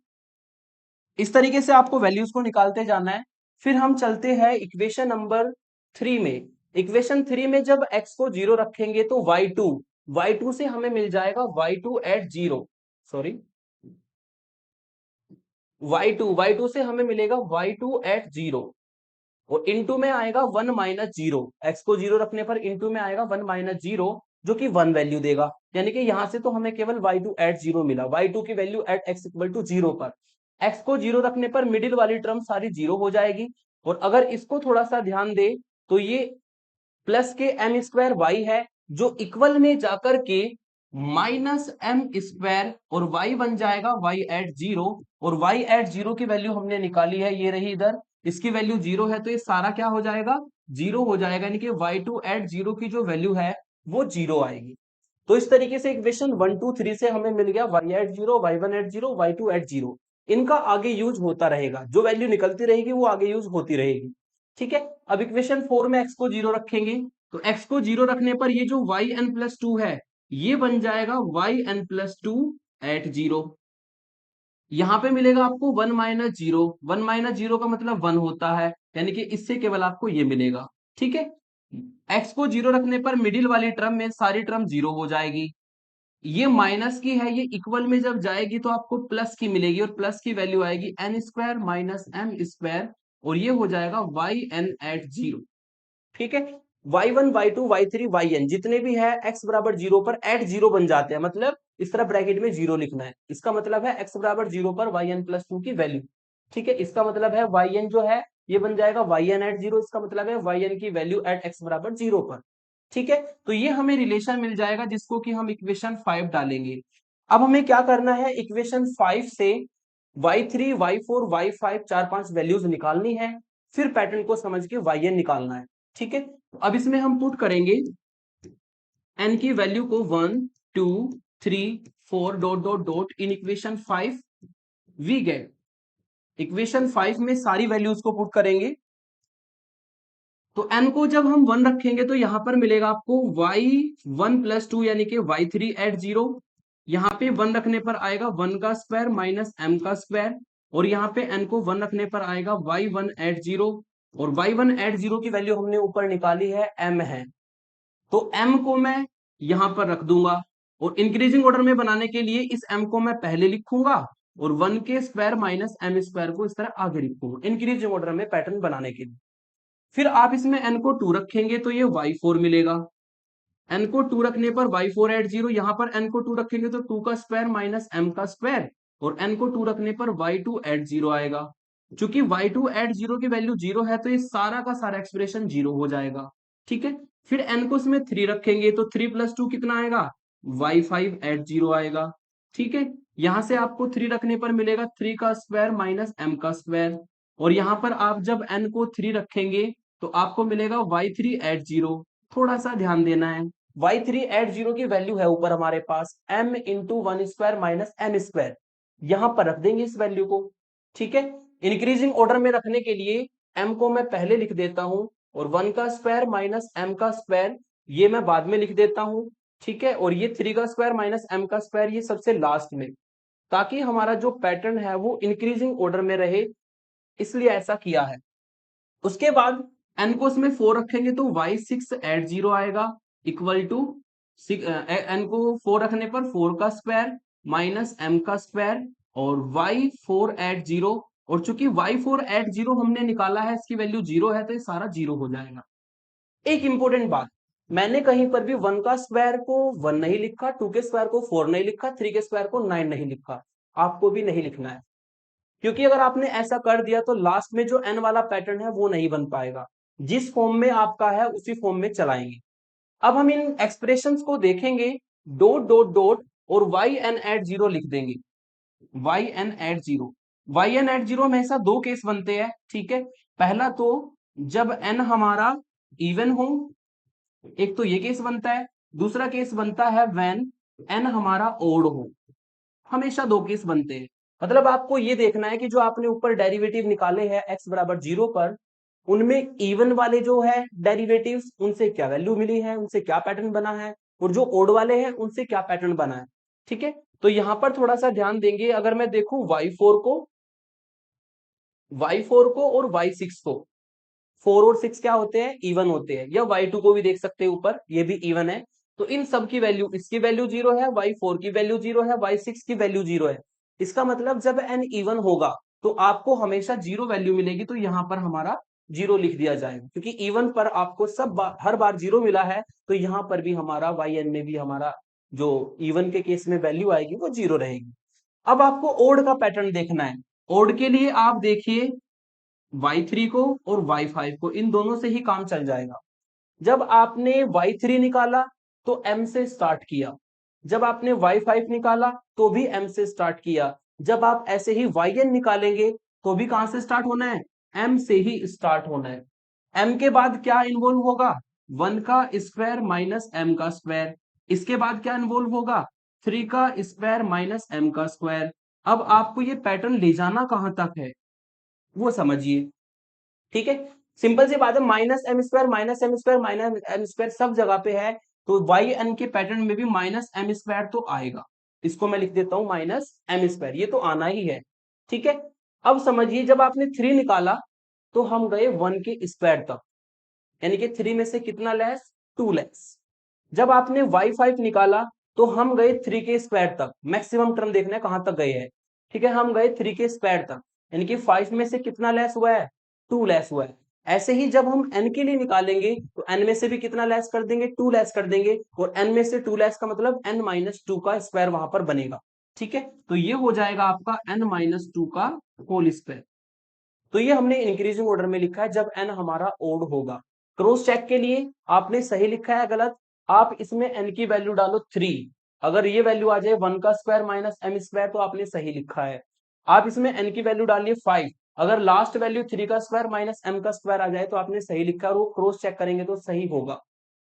इस तरीके से आपको वैल्यूज को निकालते जाना है। फिर हम चलते हैं इक्वेशन नंबर 3 में। इक्वेशन 3 में जब x को 0 रखेंगे तो y2 से हमें मिल जाएगा y2 एट 0, सॉरी y2 से हमें मिलेगा y2 एट 0, और इनटू में आएगा 1 माइनस 0। x को 0 रखने पर इनटू में आएगा 1 माइनस 0, जो कि 1 वैल्यू देगा। यानी कि यहां से तो हमें केवल y2 एट 0 मिला, y2 की value at x equal to 0 पर। x को 0 रखने पर मिडिल वाली टर्म सारी 0 हो जाएगी। और अगर इसको थोड़ा सा ध्यान दे तो ये प्लस के एम स्क्वायर वाई है, जो इक्वल में जाकर के माइनस एम स्क्वायर, और y बन जाएगा y एट 0। और y एट 0 की वैल्यू हमने निकाली है, ये रही इधर, इसकी वैल्यू 0 है, तो ये सारा क्या हो जाएगा? 0 हो जाएगा, यानी कि y2 एट 0 की जो वैल्यू है वो 0 आएगी। तो इस तरीके से इक्वेशन 1 2 3 से हमें मिल गया y eight 0, y1 eight 0, y2 eight 0। इनका आगे यूज होता रहेगा, जो वैल्यू निकलती रहेगी वो आगे यूज होती रहेगी, ठीक है। अब इक्वेशन 4 में x को 0 रखेंगे, तो x को 0 रखने पर ये जो yn प्लस 2 है ये बन जाएगा yn प्लस 2 एट 0। यहां पे मिलेगा आपको 1 माइनस 0, 1 माइनस 0 का मतलब 1 होता है, यानी कि इससे केवल आपको ये मिलेगा, ठीक है। x को 0 रखने पर मिडिल वाली टर्म में सारी टर्म 0 हो जाएगी। ये माइनस की है, ये इक्वल में जब जाएगी तो आपको प्लस की मिलेगी, और प्लस की वैल्यू आएगी n square minus m square, और ये हो जाएगा वाई एन एट 0, ठीक है। y1 y2 y3 yn जितने भी है x बराबर 0 पर एट 0 बन जाते हैं, मतलब इस तरह ब्रैकेट में 0 लिखना है। इसका मतलब है x बराबर 0 पर yn प्लस 2 की वैल्यू, ठीक है। इसका मतलब है yn जो है ये बन जाएगा yn एट 0, इसका मतलब है yn की वैल्यू एट x बराबर 0 पर, ठीक है। तो ये हमें रिलेशन मिल जाएगा जिसको कि हम इक्वेशन 5 डालेंगे। अब हमें क्या करना है, इक्वेशन 5 से y3 y4 y5 4 5 वैल्यूज निकालनी है, फिर पैटर्न को समझ के yn निकालना है, ठीक है। तो अब इसमें हम पुट करेंगे n की वैल्यू को 1 2 3 4 dot dot dot in equation 5 we get, equation 5 में सारी वैल्यूज को पुट करेंगे। तो n को जब हम 1 रखेंगे तो यहां पर मिलेगा आपको y1 प्लस 2, यानी कि y3 एट 0। यहाँ पे 1 रखने पर आएगा 1 का स्क्वायर माइनस m का स्क्वायर, और यहाँ पे n को 1 रखने पर आएगा y1 एट 0, और y1 एट 0 की वैल्यू हमने ऊपर निकाली है m है, तो m को मैं यहां पर रख दूंगा। और इंक्रीजिंग ऑर्डर में बनाने के लिए इस m को मैं पहले लिखूंगा, और 1 के स्क्वायर माइनस m स्क्वायर को इस तरह आगे लिखूंगा, इंक्रीजिंग ऑर्डर में पैटर्न बनाने के लिए। फिर आप इसमें n को 2 रखेंगे तो ये y4 मिलेगा, n को 2 रखने पर y4 एट 0, यहां पर n को 2 रखेंगे तो 2 का स्क्वायर माइनस m का स्क्वायर, और n को 2 रखने पर y2 एट 0 आएगा। चूंकि y2 एट 0 की वैल्यू 0 है तो ये सारा का सारा एक्सप्रेशन 0 हो जाएगा, ठीक है। फिर n को इसमें 3 रखेंगे तो 3 प्लस 2 कितना आएगा? y5 एट 0 आएगा, ठीक है। यहां से आपको 3 रखने पर मिलेगा 3 का स्क्वायर माइनस m का स्क्वायर, और यहां पर आप जब n को 3 रखेंगे तो आपको मिलेगा y3 एट 0। थोड़ा सा ध्यान देना है, y3 एट 0 की वैल्यू है ऊपर हमारे पास m into 1 square minus m square, यहां पर रख देंगे इस वैल्यू को, ठीक है। इंक्रीजिंग ऑर्डर में रखने के लिए m को मैं पहले लिख देता हूं, और 1 का स्क्वायर माइनस m का स्क्वायर ये मैं बाद में लिख देता हूं, ठीक है। और ये 3 का स्क्वायर माइनस m का स्क्वायर ये सबसे लास्ट में, ताकि हमारा जो पैटर्न है वो इंक्रीजिंग ऑर्डर में रहे, इसलिए ऐसा किया है। उसके बाद n को इसमें 4 रखेंगे तो y6 एट 0 आएगा इक्वल टू n को 4 रखने पर 4 का स्क्वायर माइनस m का स्क्वायर और y4 एट 0। और चूंकि y4 एट 0 हमने निकाला है, इसकी वैल्यू 0 है, तो ये सारा 0 हो जाएगा। एक इंपॉर्टेंट बात, मैंने कहीं पर भी 1 का स्क्वायर को 1 नहीं लिखा, 2 के स्क्वायर को 4 नहीं लिखा, 3 के स्क्वायर को 9 नहीं लिखा। आपको भी नहीं लिखना है, क्योंकि अगर आपने ऐसा कर दिया तो लास्ट में जो n वाला पैटर्न है वो नहीं बन पाएगा। जिस फॉर्म में आपका है उसी फॉर्म में चलाएंगे। अब हम इन एक्सप्रेशंस को देखेंगे, डॉट डॉट डॉट और yn एट 0 लिख देंगे। yn एट 0, yn एट 0 हमेशा दो केस बनते हैं, ठीक है। पहला तो जब n हमारा इवन हो, एक तो ये केस बनता है। दूसरा केस बनता है व्हेन n हमारा ओड हो। हमेशा दो केस बनते हैं। मतलब आपको ये देखना है कि जो आपने ऊपर डेरिवेटिव निकाले हैं x बराबर 0 पर, उनमें इवन वाले जो है डेरिवेटिव्स, उनसे क्या वैल्यू मिली है, उनसे क्या पैटर्न बना है, और जो ओड वाले हैं उनसे क्या पैटर्न बना है, ठीक है। तो यहां पर थोड़ा सा ध्यान देंगे। अगर मैं देखूं y4 को और y6 को, 4 और 6 क्या होते हैं, इवन होते हैं। या y2 को भी देख सकते हैं ऊपर, ये भी इवन है। तो इन सब की वैल्यू, इसकी वैल्यू 0 है, y4 की वैल्यू 0 है, y6 की वैल्यू 0 है। इसका मतलब जब n इवन होगा तो आपको हमेशा 0 वैल्यू मिलेगी। तो यहां पर हमारा 0 लिख दिया जाएगा, क्योंकि इवन पर आपको हर बार 0 मिला है। तो यहां पर भी हमारा yn में भी हमारा जो इवन के केस में वैल्यू आएगी वो 0 रहेगी। अब आपको ओड का पैटर्न देखना है। ओड के लिए आप देखिए y3 को और y5 को, इन दोनों से ही काम चल जाएगा। जब आपने y3 निकाला तो m से स्टार्ट किया, जब आपने y5 निकाला तो भी m से स्टार्ट किया, जब आप ऐसे ही yn निकालेंगे तो भी कहां से स्टार्ट होना है, m से ही स्टार्ट होना है। m के बाद क्या इन्वॉल्व होगा, 1 का स्क्वायर माइनस m का स्क्वायर। इसके बाद क्या इन्वॉल्व होगा, 3 का स्क्वायर माइनस m का स्क्वायर। अब आपको ये पैटर्न ले जाना कहां तक है वो समझिए, ठीक है। सिंपल सी बात है, minus m square minus m square minus m square सब जगह पे है। तो वाई एन के पैटर्न में भी माइनस एम स्क्वायर तो आएगा। इसको मैं लिख देता हूं माइनस एम स्क्वायर, ये तो आना ही है, ठीक है। अब समझिए, जब आपने 3 निकाला तो हम गए 1 के स्क्वायर तक, यानी कि 3 में से कितना लेस, 2 लेस। जब आपने y5 निकाला तो हम गए 3 के स्क्वायर तक। मैक्सिमम टर्म देखना है कहां तक गए हैं, ठीक है। हम गए 3 के स्क्वायर तक, यानी कि 5 में से कितना लेस हुआ है, 2 लेस हुआ है। ऐसे ही जब हम n के लिए निकालेंगे तो n में से भी कितना लेस कर देंगे, 2 लेस कर देंगे। और n में से 2 लेस का मतलब n माइनस 2 का स्क्वायर वहां पर बनेगा, ठीक है। तो ये हो जाएगा आपका n माइनस 2 का होल स्क्वायर। तो ये हमने इंक्रीजिंग ऑर्डर में लिखा है जब n हमारा ओड होगा। क्रॉस चेक के लिए आपने सही लिखा है गलत, आप इसमें n की वैल्यू डालो 3। अगर ये वैल्यू आ जाए 1 का स्क्वायर माइनस m स्क्वायर तो आपने सही लिखा है। आप इसमें n की वैल्यू डालिए 5, अगर लास्ट वैल्यू 3 का स्क्वायर माइनस m का स्क्वायर आ जाए तो आपने सही लिखा है, और वो क्रॉस चेक करेंगे तो सही होगा,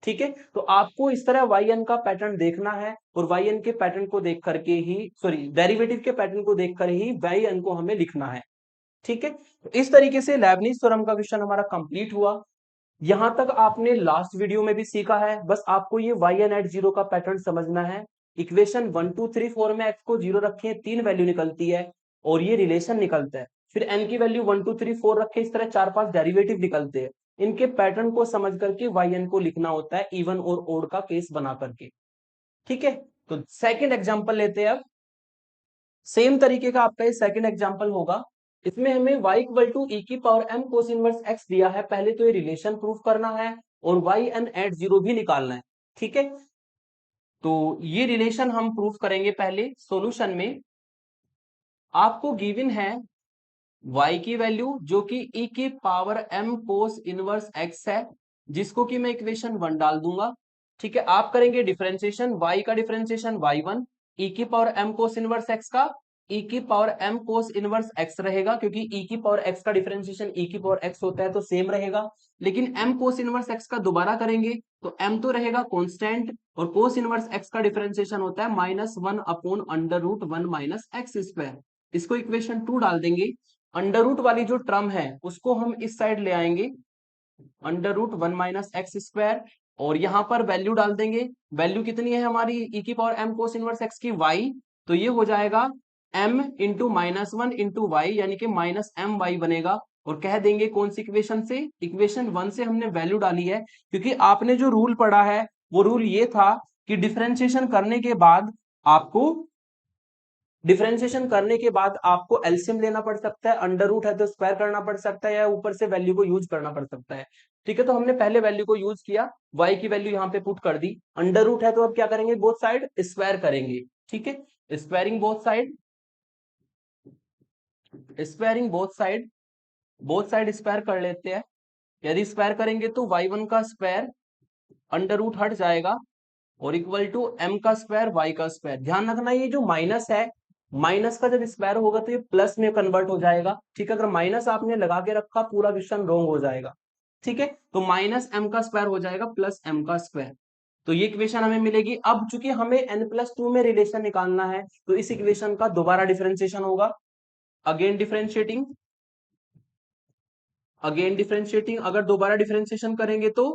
ठीक है। तो आपको इस तरह yn का पैटर्न देखना है, और yn के पैटर्न को देख करके ही, सॉरी डेरिवेटिव के पैटर्न को देखकर ही yn को हमें लिखना है, ठीक है। तो इस तरीके से लेबनीज थ्योरम का क्वेश्चन हमारा कंप्लीट हुआ। यहां तक आपने लास्ट वीडियो में भी सीखा है, बस आपको ये yn एट 0 का पैटर्न समझना है। इक्वेशन 1 2 3 4 में x को 0 रखें, 3 वैल्यू निकलती है और ये रिलेशन निकलता है। फिर n की वैल्यू 1 2 3 4 रखें, इस तरह 4 5 डेरिवेटिव निकलते हैं। इनके पैटर्न को समझ करके yn को लिखना होता है, इवन और ओड का केस बना करके, ठीक है। तो सेकेंड एग्जाम्पल लेते हैं अब। सेम तरीके का आपका ये सेकंड एग्जांपल होगा। इसमें हमें y इक्वल टू e की power m cos inverse x दिया है। पहले तो ये रिलेशन प्रूफ करना है और yn एट 0 भी निकालना है, ठीक है। तो ये रिलेशन हम प्रूफ करेंगे पहले सॉल्यूशन में। आपको गिवन है y की वैल्यू जो कि e की power m cos inverse x है, जिसको कि मैं इक्वेशन 1 डाल दूंगा, ठीक है। आप करेंगे डिफरेंशिएशन, y का डिफरेंशिएशन y1, e की power m cos inverse x का e की power m cos inverse x रहेगा, क्योंकि e की पावर x का डिफरेंशिएशन e की पावर x होता है तो सेम रहेगा। लेकिन m कोस इनवर्स x का दोबारा करेंगे तो m तो रहेगा कांस्टेंट, और कोस इनवर्स x का डिफरेंशिएशन होता है -1 upon under root 1 minus x square. इसको इक्वेशन 2 डाल देंगे। अंडर रूट वाली जो टर्म है उसको हम इस साइड ले आएंगे, under root 1 minus x square, और यहां पर वैल्यू डाल देंगे। वैल्यू कितनी है हमारी e की power m cos inverse x की y, तो ये हो जाएगा m इंटू -1 इंटू वाई, यानी कि -my बनेगा। और कह देंगे कौन सी इक्वेशन से, इक्वेशन 1 से हमने वैल्यू डाली है, क्योंकि आपने जो रूल पढ़ा है वो रूल ये था कि डिफरेंशिएशन करने के बाद आपको एलसीएम लेना पड़ सकता है, अंडर रूट है तो स्क्वायर करना पड़ सकता है, या ऊपर से वैल्यू को यूज करना पड़ सकता है। ठीक है, तो हमने पहले वैल्यू को यूज किया, y की वैल्यू यहाँ पे पुट कर दी, अंडर रूट है तो अब क्या करेंगे, बोथ साइड स्क्वायर करेंगे। ठीक है, squaring both side, squaring both side square कर लेते हैं। यदि स्क्वायर करेंगे तो y1 का स्क्वायर अंडर रूट हट जाएगा और इक्वल टू m का स्क्वायर y का स्क्वायर। ध्यान रखना ये जो माइनस है, माइनस का जब स्क्वायर होगा तो ये प्लस में कन्वर्ट हो जाएगा। ठीक है, अगर माइनस आपने लगा के रखा पूरा क्वेश्चन रॉन्ग हो जाएगा। ठीक है, तो माइनस m का स्क्वायर हो जाएगा प्लस m का स्क्वायर। तो ये इक्वेशन हमें मिलेगी। अब चूंकि हमें n+2 में रिलेशन निकालना है तो इस इक्वेशन का दोबारा डिफरेंशिएशन होगा, अगेन डिफरेंशिएटिंग, अगर दोबारा डिफरेंशिएशन करेंगे तो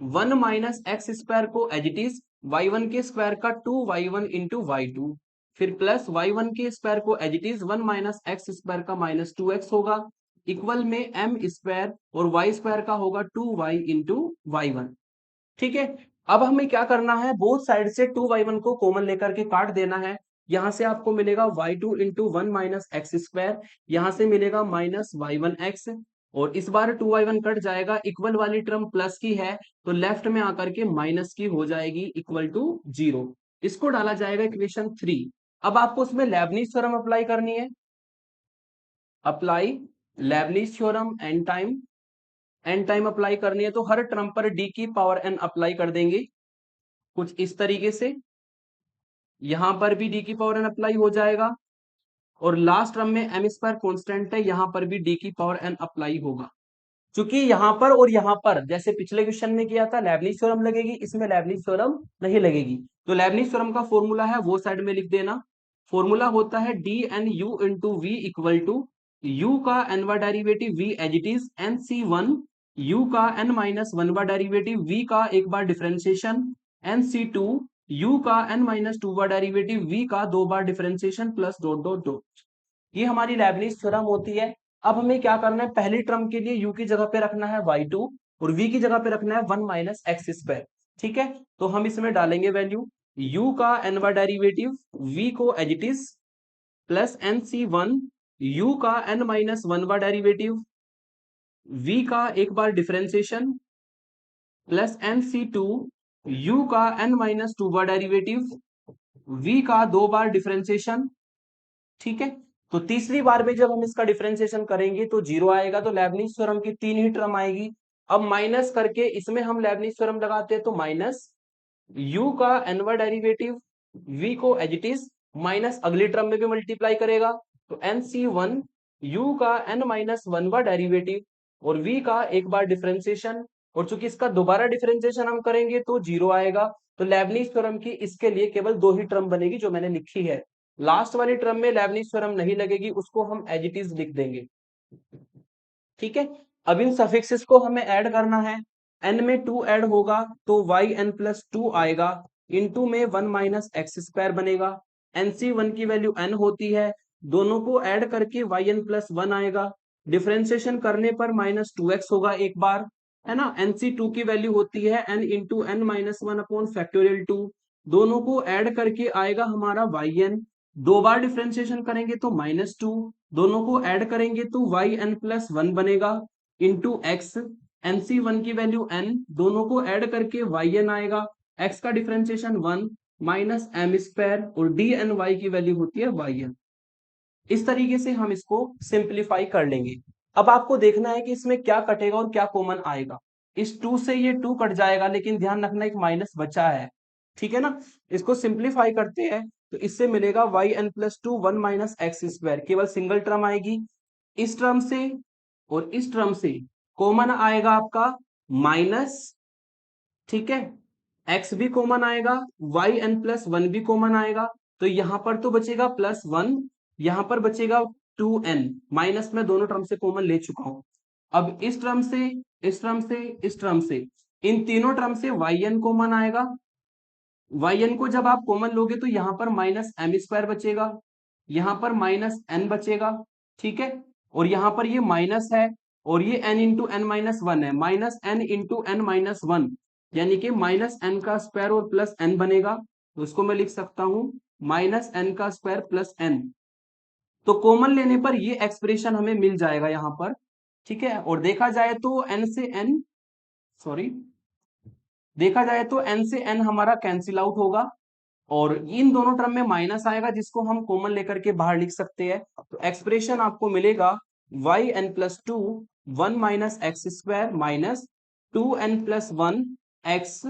1 माइनस एक्स स्क्वायर को एज इट इज y1 के स्क्वायर का 2y1 इंटू y2, फिर प्लस y1 के स्क्वायर को as it is 1 minus x square का माइनस 2x होगा, इक्वल में m स्क्वायर और y स्क्वायर का होगा 2y इंटू y1। ठीक है, अब हमें क्या करना है, बोथ साइड से 2y1 को कॉमन लेकर के काट देना है। यहां से आपको मिलेगा y2 into 1 minus x square, यहां से मिलेगा माइनस y1x, और इस बार 2y1 कट जाएगा, इक्वल वाली टर्म प्लस की है तो लेफ्ट में आकर के माइनस की हो जाएगी, इक्वल टू 0। इसको डाला जाएगा इक्वेशन 3। अब आपको उसमें लेबनीज थ्योरम अप्लाई करनी है, apply Leibniz theorem n time apply करनी है, तो हर टर्म पर d की पावर n अप्लाई कर देंगे कुछ इस तरीके से। यहां पर भी d की पावर n अप्लाई हो जाएगा, और लास्ट टर्म में m स्क्वायर कॉन्स्टेंट है, यहां पर भी d की पावर n अप्लाई होगा। क्योंकि यहां पर और यहां पर जैसे पिछले क्वेश्चन में किया था लेबनीज थ्योरम लगेगी, इसमें लेबनीज थ्योरम नहीं लगेगी। तो लेबनीज थ्योरम का फॉर्मूला है वो साइड में लिख देना। फॉर्मूला होता है D N U into V equal to U का एनवा derivative v as it is N C one, U का n माइनस वनवा डेरिवेटिव v का एक बार differentiation, N C two, U का n माइनस टूवा डेरिवेटिव v का दो बार differentiation plus dot dot dot. ये हमारी लेबनीज थ्योरम होती है। अब हमें क्या करना है, पहली टर्म के लिए u की जगह पे रखना है y2 और v की जगह पे रखना है 1 माइनस एक्स स्क्वायर। ठीक है, तो हम इसमें डालेंगे वैल्यू, u का nवा डेरिवेटिव v को as it is plus N C one, U का n माइनस वनवा डेरिवेटिव v का एक बार differentiation plus N C two, U का n माइनस टूवा डेरिवेटिव v का दो बार डिफरेंशिएशन। ठीक है, तो तीसरी बार में जब हम इसका डिफरेंशिएशन करेंगे तो 0 आएगा, तो लेबनीज थ्योरम की 3 ही टर्म आएगी। अब माइनस करके इसमें हम लेबनीज थ्योरम लगाते हैं तो माइनस u का nवा डेरिवेटिव v को एज इट इज माइनस अगली टर्म में भी मल्टीप्लाई करेगा, तो nc1 u का n माइनस वनवा डेरिवेटिव और v का एक बार डिफरेंशिएशन, और चूंकि इसका दोबारा डिफरेंशिएशन हम करेंगे तो 0 आएगा। तो लेबनीज थ्योरम की इसके लिए केवल दो ही टर्म बनेगी जो मैंने लिखी है। लास्ट वाली टर्म में लेबनीज थ्योरम नहीं लगेगी, उसको हम एज इट इज लिख देंगे। ठीक है, अब इन सफिक्सेस को हमें ऐड करना है। n में 2 ऐड होगा तो yn+2 आएगा, इनटू में 1 माइनस एक्स स्क्वायर बनेगा। nc1 की वैल्यू n होती है, दोनों को ऐड करके yn+1 आएगा, डिफरेंशिएशन करने पर -2x होगा एक बार, है ना। nc2 की वैल्यू होती है n इंटू n-1/2, दोनों को ऐड करके आएगा हमारा yn, दो बार डिफरेंशिएशन करेंगे तो -2, दोनों को ऐड करेंगे तो yn+1 बनेगा इंटू एक्स, nc1 की वैल्यू n, दोनों को ऐड करके yn आएगा, x का डिफरेंशिएशन 1 माइनस एम स्क्वायर और dny की वैल्यू होती है yn। इस तरीके से हम इसको सिंप्लीफाई कर लेंगे। अब आपको देखना है कि इसमें क्या कटेगा और क्या कॉमन आएगा। इस 2 से ये 2 कट जाएगा, लेकिन ध्यान रखना एक माइनस बचा है। ठीक है ना, इसको सिंप्लीफाई करते हैं तो इससे मिलेगा yn+2 1 माइनस एक्स स्क्वायर, केवल सिंगल टर्म आएगी। इस टर्म से और इस टर्म से कॉमन आएगा आपका माइनस, ठीक है, x भी कॉमन आएगा, yn+1 भी कॉमन आएगा, तो यहां पर तो बचेगा +1, यहां पर बचेगा 2n, माइनस में दोनों टर्म से कॉमन ले चुका हूं। अब इस टर्म से, इस टर्म से, इस टर्म से, इन तीनों टर्म से yn कॉमन आएगा। yn को जब आप कॉमन लोगे तो यहां पर -m² बचेगा, यहां पर -n बचेगा। ठीक है, और यहां पर ये माइनस है और ये n into N minus one है, minus N into N minus one, यानी कि माइनस एन का स्क्वायर और प्लस एन बनेगा। तो उसको मैं लिख सकता हूं माइनस एन का स्क्वायर प्लस एन। तो कॉमन लेने पर ये एक्सप्रेशन हमें मिल जाएगा यहां पर, ठीक है। और देखा जाए तो एन से एन, सॉरी, देखा जाए तो एन से एन हमारा कैंसिल आउट होगा और इन दोनों टर्म में माइनस आएगा जिसको हम कॉमन लेकर के बाहर लिख सकते हैं। तो एक्सप्रेशन आपको मिलेगा Y N plus two one minus x square minus two N plus one X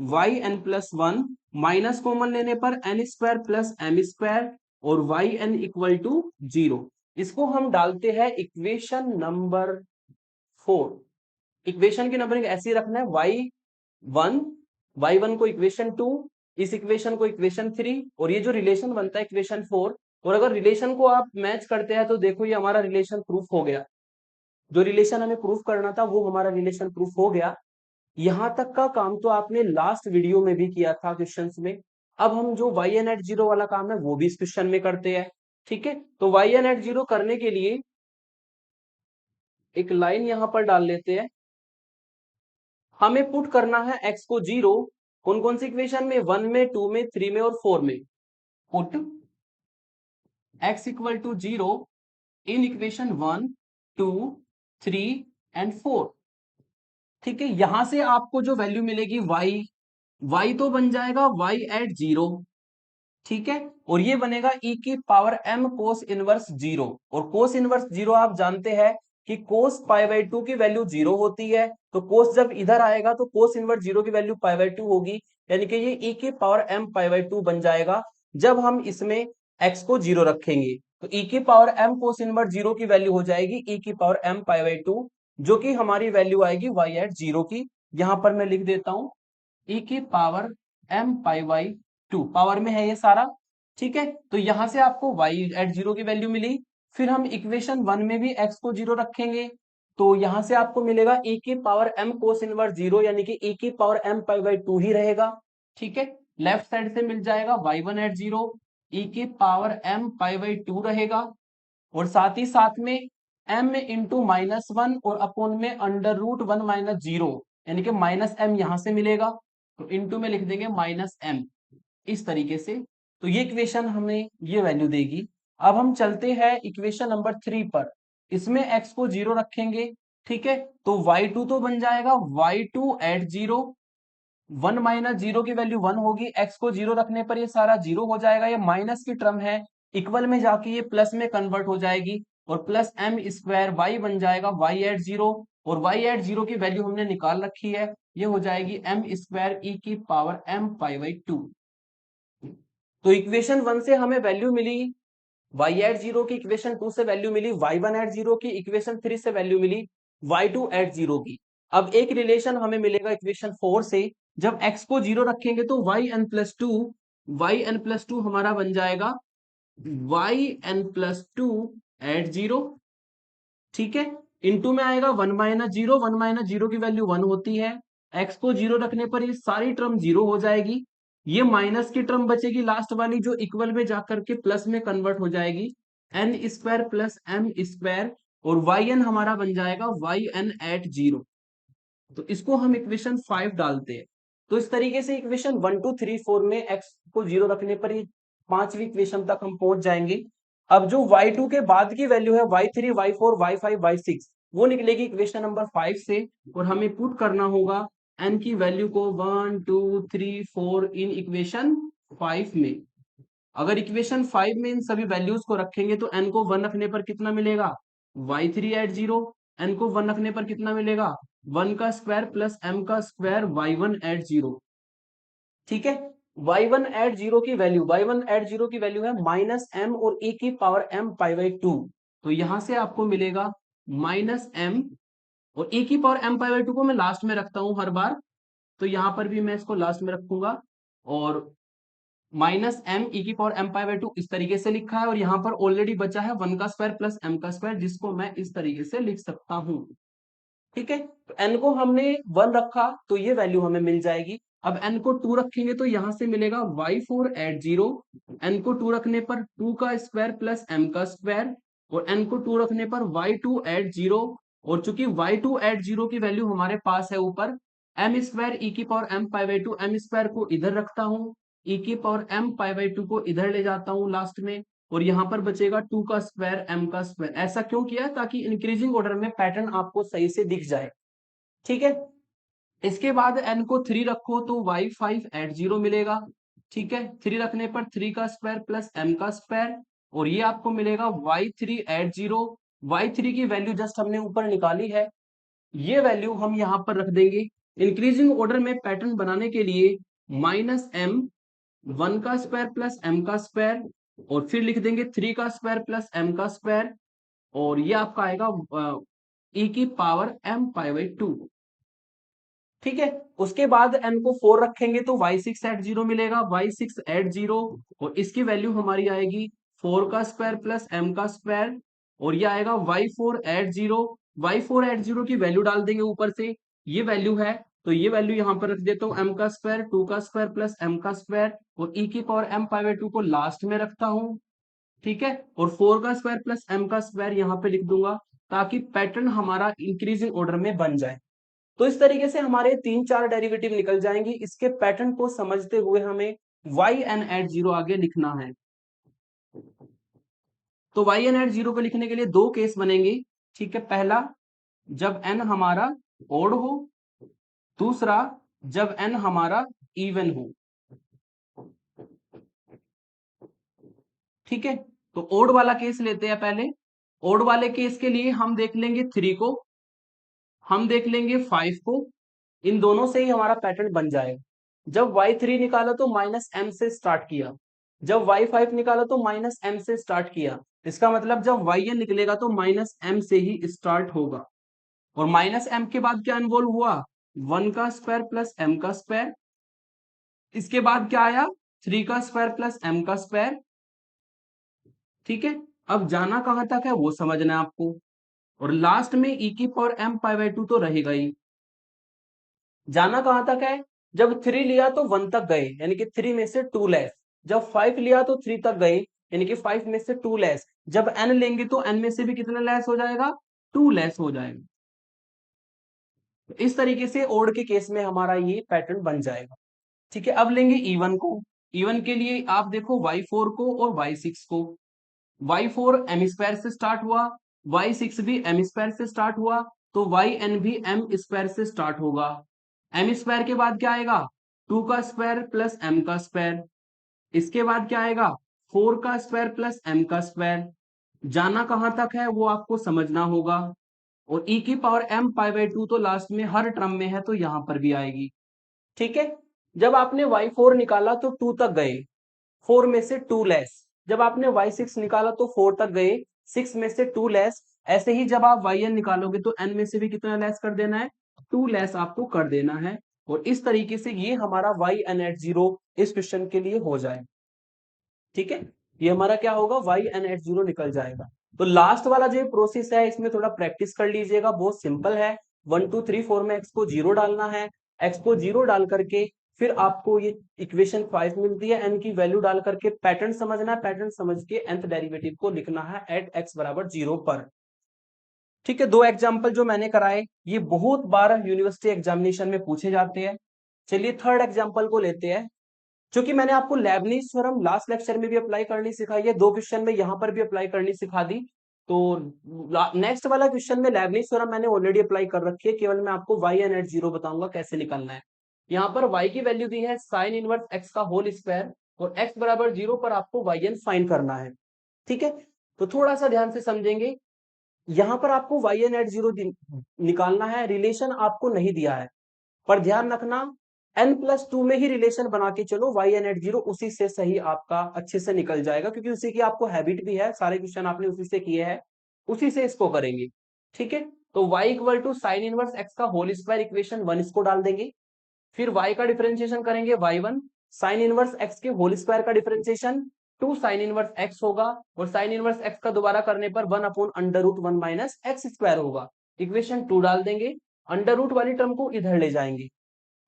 Y N plus one, minus common लेने पर N square plus M square और Y N equal to zero. इसको हम डालते हैं इक्वेशन नंबर 4। इक्वेशन की नंबरिंग ऐसी रखना है y1, y1 को इक्वेशन 2, इस इक्वेशन को इक्वेशन 3 और ये जो रिलेशन बनता है इक्वेशन 4। और अगर रिलेशन को आप मैच करते हैं तो देखो ये हमारा रिलेशन प्रूफ हो गया। जो रिलेशन हमें प्रूफ करना था वो हमारा रिलेशन प्रूफ हो गया। यहां तक का काम तो आपने लास्ट वीडियो में भी किया था क्वेश्चंस में। अब हम जो वाई एन एट जीरो वाला काम है वो भी इस क्वेश्चन में करते हैं, ठीक है। तो वाई एन एट जीरो करने के लिए एक लाइन यहां पर डाल लेते हैं। हमें पुट करना है x को जीरो, कौन कौन सी इक्वेशन में, 1 में, 2 में, 3 में और 4 में। Put x equal to zero in equation 1, 2, 3 and 4, ठीक है। यहां से आपको जो वैल्यू मिलेगी y तो बन जाएगा y एट जीरो, ठीक है। और ये बनेगा e की power m cos inverse zero. और कोस इनवर्स जीरो आप जानते हैं कि कोस पाई बाई टू की वैल्यू जीरो होती है। तो कोस जब इधर आएगा तो कोस इनवर्स जीरो की वैल्यू पाई बाई टू होगी, यानी कि ये e की power m pi by to बन जाएगा जब हम इसमें x को जीरो रखेंगे। तो e की power m cos inverse zero की वैल्यू हो जाएगी e की power m pi by to, जो कि हमारी वैल्यू आएगी y एट जीरो की। यहां पर मैं लिख देता हूं e की power m pi by to, power में है ये सारा, ठीक है। तो यहां से आपको y एट जीरो की वैल्यू मिली। फिर हम इक्वेशन 1 में भी x को जीरो रखेंगे तो यहां से आपको मिलेगा e की power m cos inverse zero, यानी कि e की power m pi by two ही रहेगा, ठीक है। लेफ्ट साइड से मिल जाएगा y1 एट जीरो e की power m pi by two रहेगा और साथ ही साथ में m इंटू माइनस वन और अपॉन में under root one minus zero, यानी कि माइनस m यहां से मिलेगा तो इंटू में लिख देंगे माइनस m, इस तरीके से। तो ये इक्वेशन हमें ये वैल्यू देगी। अब हम चलते हैं इक्वेशन नंबर 3 पर। इसमें x को जीरो रखेंगे, ठीक है। तो y2 तो बन जाएगा y2 at zero, one minus zero की वैल्यू वन होगी, x को जीरो रखने पर ये सारा जीरो हो जाएगा, ये माइनस की टर्म है, इक्वल में जाके ये प्लस में कन्वर्ट हो जाएगी और प्लस एम स्क्वायर वाई बन जाएगा y एट जीरो। और y एट जीरो की वैल्यू हमने निकाल रखी है, ये हो जाएगी एम स्क्वायर ई की power m pi by to. तो इक्वेशन 1 से हमें वैल्यू मिली y एट जीरो की, इक्वेशन 2 से value milli y1 at zero की, इक्वेशन 3 से value milli y2 at zero की। अब एक रिलेशन हमें मिलेगा इक्वेशन 4 से, जब x को जीरो रखेंगे तो y n प्लस टू हमारा बन जाएगा yn+2 एट जीरो, ठीक है। इनटू में आएगा वन माइनस जीरो की वैल्यू वन होती है, x को जीरो रखने पर ये सारी टर्म जीरो हो जाएगी, ये माइनस की टर्म बचेगी लास्ट वाली जो इक्वल में जाकर के प्लस में कन्वर्ट हो जाएगी, n square plus M square और वाई एन हमारा बन जाएगा वाई एन एट जीरो। तो इसको हम इक्वेशन 5 डालते हैं। तो इस तरीके से इक्वेशन 1 2 3 4 में x को जीरो रखने पर ये पांचवी इक्वेशन तक हम पहुंच जाएंगे। अब जो y2 के बाद की वैल्यू है y3 y4 y5 y6 वो निकलेगी इक्वेशन नंबर 5 से और हमें पुट करना होगा n की वैल्यू को 1 2 3 4 इन इक्वेशन 5 में। अगर इक्वेशन 5 में इन सभी वैल्यूज को रखेंगे तो n को 1 रखने पर कितना मिलेगा y3 एट जीरो, n को 1 रखने पर कितना मिलेगा 1 का स्क्वायर प्लस m का स्क्वायर y1 एट जीरो, ठीक है। y1 एट जीरो की वैल्यू, y1 एट जीरो की वैल्यू है माइनस m और e की power m pi by to. तो यहां से आपको मिलेगा माइनस m और e की power m pi by two को मैं लास्ट में रखता हूं हर बार, तो यहां पर भी मैं इसको लास्ट में रखूंगा और माइनस m e की power m pi by to इस तरीके से लिखा है और यहां पर ऑलरेडी बचा है 1 का स्क्वायर प्लस m का स्क्वायर जिसको मैं इस तरीके से लिख सकता हूं, ठीक है। तो n को हमने 1 रखा तो ये वैल्यू हमें मिल जाएगी। अब n को 2 रखेंगे तो यहां से मिलेगा y4 एट जीरो, n को 2 रखने पर 2 का स्क्वायर प्लस m का स्क्वायर और n को 2 रखने पर y2 एट जीरो और चूंकि y2 एट जीरो की वैल्यू हमारे पास है ऊपर, एम स्क्वायर ई की power m pi by two, m square को इधर रखता हूँ, ई की power m pi by two को इधर ले जाता हूँ लास्ट में, और यहाँ पर बचेगा 2 का स्क्वायर एम का स्क्वायर। ऐसा क्यों किया? ताकि इंक्रीजिंग ऑर्डर में पैटर्न आपको सही से दिख जाए। ठीक है, इसके बाद n को 3 रखो तो y5 एट जीरो मिलेगा। ठीक है, 3 रखने पर 3 का स्क्वायर प्लस m का स्क्वायर, और ये आपको मिलेगा y3 एट जीरो। y3 की वैल्यू जस्ट हमने ऊपर निकाली है, ये वैल्यू हम यहाँ पर रख देंगे। इंक्रीजिंग ऑर्डर में पैटर्न बनाने के लिए -m 1 का स्क्वायर प्लस m का स्क्वायर, और फिर लिख देंगे 3 का स्क्वायर प्लस m का स्क्वायर, और ये आपका आएगा e की power m pi by to. ठीक है, उसके बाद n को 4 रखेंगे तो y6 एट जीरो मिलेगा, y6 एट जीरो, और इसकी वैल्यू हमारी आएगी 4 का स्क्वायर प्लस m का स्क्वायर, और ये आएगा y4 at zero. y4 at zero की वैल्यू डाल देंगे ऊपर से, ये वैल्यू है, तो ये वैल्यू यहाँ पर रख देता हूँ, m का स्क्वायर 2 का स्क्वायर प्लस m का स्क्वायर, और e की power m pi by two को लास्ट में रखता हूँ। ठीक है, और 4 का स्क्वायर प्लस m का स्क्वायर यहाँ पे लिख दूंगा, ताकि पैटर्न हमारा इंक्रीजिंग ऑर्डर में बन जाए। तो इस तरीके से हमारे 3-4 डेरिवेटिव निकल जाएंगे। इसके पैटर्न को समझते हुए हमें yn एट जीरो आगे लिखना है। तो yn एट जीरो को लिखने के लिए दो केस बनेंगे। ठीक है, पहला जब n हमारा ओड हो, दूसरा जब n हमारा इवन हो। ठीक है, तो ओड वाला केस लेते हैं पहले। ओड वाले केस के लिए हम देख लेंगे 3 को, हम देख लेंगे 5 को, इन दोनों से ही हमारा पैटर्न बन जाएगा। जब y3 निकाला तो -m से स्टार्ट किया, जब y5 निकाला तो -m से स्टार्ट किया। इसका मतलब जब yn निकलेगा तो -m से ही स्टार्ट होगा, और -m के बाद क्या इन्वॉल्व हुआ? 1 का स्क्वायर प्लस m का स्क्वायर। इसके बाद क्या आया? 3 का स्क्वायर प्लस m का स्क्वायर। ठीक है, अब जाना कहां तक है वो समझना है आपको, और लास्ट में e की power m pi by to तो रहेगा ही। जाना कहां तक है? जब 3 लिया तो 1 तक गए, यानी कि 3 में से 2 लेस। जब 5 लिया तो 3 तक गए, यानी कि 5 में से 2 लेस। जब n लेंगे तो n में से भी कितना लेस हो जाएगा? 2 लेस हो जाएगा। इस तरीके से ओड के केस में हमारा ये पैटर्न बन जाएगा। ठीक है, अब लेंगे इवन को। इवन के लिए आप देखो y4 को और y6 को। y4 m स्क्वायर से स्टार्ट हुआ, y6 भी m स्क्वायर से स्टार्ट हुआ, तो yn भी m स्क्वायर से स्टार्ट होगा। m स्क्वायर के बाद क्या आएगा? 2 का स्क्वायर प्लस m का स्क्वायर। इसके बाद क्या आएगा? 4 का स्क्वायर प्लस m का स्क्वायर। जाना कहां तक है वो आपको समझना होगा, और e की power m pi by to तो लास्ट में हर टर्म में है, तो यहां पर भी आएगी। ठीक है, जब आपने y4 निकाला तो 2 तक गए, 4 में से 2 लेस। जब आपने y6 निकाला तो 4 तक गए, 6 में से 2 लेस। ऐसे ही जब आप yn निकालोगे तो n में से भी कितना लेस कर देना है? 2 लेस आपको कर देना है, और इस तरीके से ये हमारा yn एट जीरो इस क्वेश्चन के लिए हो जाए। ठीक है, ये हमारा क्या होगा? yn एट जीरो निकल जाएगा। तो लास्ट वाला जो प्रोसेस है इसमें थोड़ा प्रैक्टिस कर लीजिएगा, बहुत सिंपल है। 1 2 3 4 में x को 0 डालना है, x को 0 डाल करके फिर आपको ये इक्वेशन 5 मिलती है, n की वैल्यू डाल करके पैटर्न समझना है, पैटर्न समझ के nth डेरिवेटिव को लिखना है एट x बराबर 0 पर। ठीक है, दो एग्जाम्पल जो मैंने कराए ये बहुत बार यूनिवर्सिटी एग्जामिनेशन में पूछे जाते हैं। चलिए थर्ड एग्जाम्पल को लेते हैं। क्योंकि मैंने आपको लेबनीज थ्योरम लास्ट लेक्चर में भी अप्लाई करनी सिखाई है, दो क्वेश्चन में यहां पर भी अप्लाई करनी सिखा दी, तो नेक्स्ट वाला क्वेश्चन में लेबनीज थ्योरम मैंने ऑलरेडी अप्लाई कर रखी है, केवल मैं आपको yn एट जीरो बताऊंगा कैसे निकालना है। यहाँ पर y की वैल्यू दी है साइन इनवर्स x का होल स्क्वायर, और x बराबर 0 पर आपको yn फाइंड करना है। ठीक है, तो थोड़ा सा ध्यान से समझेंगे। यहाँ पर आपको yn एट जीरो निकालना है, रिलेशन आपको नहीं दिया है, पर ध्यान रखना n+2 में ही रिलेशन बना के चलो, yn एट जीरो उसी से सही आपका अच्छे से निकल जाएगा, क्योंकि उसी की आपको हैबिट भी है, सारे क्वेश्चन आपने उसी से किए हैं, उसी से इसको करेंगे। ठीक है, तो y equal to sine inverse x का होल स्क्वायर इक्वेशन 1 इसको डाल देंगे, फिर y का डिफरेंशिएशन करेंगे y1, साइन इनवर्स x के होल स्क्वायर का डिफरेंशिएशन 2 साइन इनवर्स x होगा, और साइन इनवर्स x का दोबारा करने पर 1 upon under root 1 minus x square होगा। इक्वेशन 2 डाल देंगे, अंडर रूट वाली टर्म को इधर ले जाएंगे।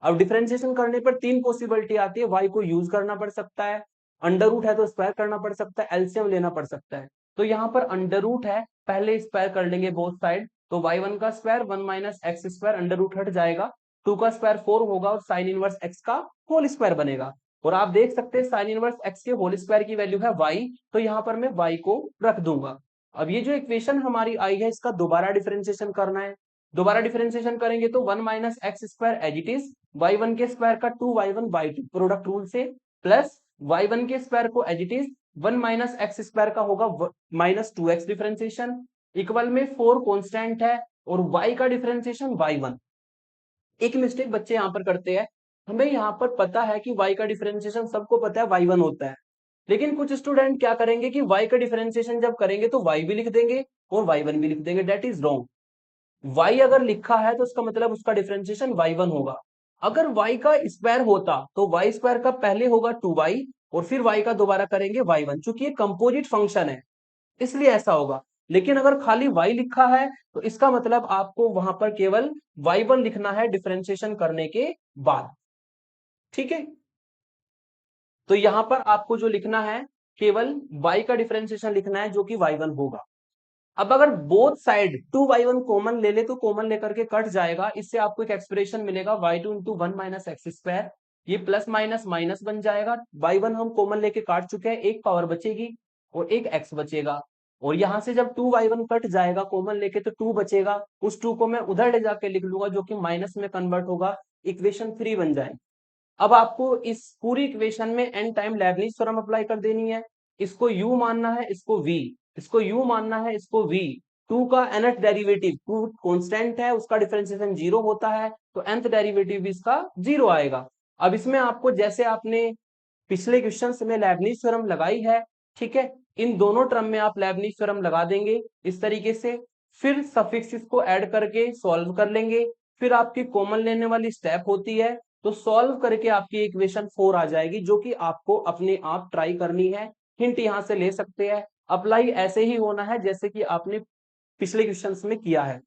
अब डिफरेंशिएशन करने पर तीन पॉसिबिलिटी आती है, y को यूज करना पड़ सकता है, अंडर रूट है तो स्क्वायर करना पड़ सकता है, एलसीएम लेना पड़ सकता है। तो यहाँ पर अंडर रूट है, पहले स्क्वायर कर लेंगे बोथ साइड, तो y1 का square 1 minus x square under root हट जाएगा, 2 का स्क्वायर 4 होगा और साइन इनवर्स x का होल स्क्वायर बनेगा। और आप देख सकते हैं साइन इनवर्स x के होल स्क्वायर की वैल्यू है y, तो यहाँ पर मैं y को रख दूंगा। अब ये जो इक्वेशन हमारी आई है इसका दोबारा डिफरेंशिएशन करना है। दोबारा डिफरेंशिएशन करेंगे तो 1 minus x square as it is, y1 के स्क्वायर का 2y1 y2 प्रोडक्ट रूल से, प्लस y1 के स्क्वायर को as it is 1 minus x square का होगा माइनस 2x डिफरेंशिएशन, इक्वल में 4 कांस्टेंट है और y का डिफरेंशिएशन y1। एक मिस्टेक बच्चे यहाँ पर करते हैं, हमें यहाँ पर पता है कि y का डिफरेंशिएशन सबको पता है y1 होता है, लेकिन कुछ स्टूडेंट क्या करेंगे कि y का डिफरेंशिएशन जब करेंगे तो y भी लिख देंगे और y1 भी लिख देंगे। That is wrong. y अगर लिखा है तो उसका मतलब उसका डिफरेंशिएशन y1 होगा। अगर y का स्क्वायर होता तो y स्क्वायर का पहले होगा 2y और फिर y का दोबारा करेंगे y1, चूंकि ये कंपोजिट फंक्शन है इसलिए ऐसा होगा। लेकिन अगर खाली y लिखा है तो इसका मतलब आपको वहां पर केवल y1 लिखना है डिफरेंशिएशन करने के बाद। ठीक है, तो यहां पर आपको जो लिखना है केवल y का डिफरेंशिएशन लिखना है जो कि y1 होगा। अब अगर बोथ साइड 2y1 कॉमन ले ले तो कॉमन लेकर के कट जाएगा, इससे आपको एक एक्सप्रेशन मिलेगा y2 into 1 minus x square, ये प्लस माइनस माइनस बन जाएगा। y1 हम कॉमन लेके काट चुके हैं, एक पावर बचेगी और एक x बचेगा, और यहां से जब 2y1 कट जाएगा कॉमन लेके तो 2 बचेगा, उस 2 को मैं उधर ले जाके लिख लूंगा जो कि माइनस में कन्वर्ट होगा, इक्वेशन 3 बन जाएगी। अब आपको इस पूरी इक्वेशन में n time Leibniz theorem apply कर देनी है। इसको u मानना है, इसको v, इसको u मानना है, इसको v। 2 का nth डेरिवेटिव 2 कांस्टेंट है, उसका डिफरेंशिएशन 0 होता है, तो nth डेरिवेटिव भी इसका 0 आएगा। अब इसमें आपको जैसे आपने पिछले क्वेश्चन में लेबनिज थ्योरम लगाई है, ठीक है, इन दोनों टर्म में आप लेबनिज थ्योरम लगा देंगे इस तरीके से, फिर सफिक्सेस को ऐड करके सॉल्व कर लेंगे, फिर आपकी कॉमन लेने वाली स्टेप होती है, तो सॉल्व करके आपकी इक्वेशन 4 आ जाएगी, जो कि आपको अपने आप ट्राई करनी है। हिंट यहां से ले सकते हैं, अप्लाई ऐसे ही होना है जैसे कि आपने पिछले क्वेश्चंस में किया है।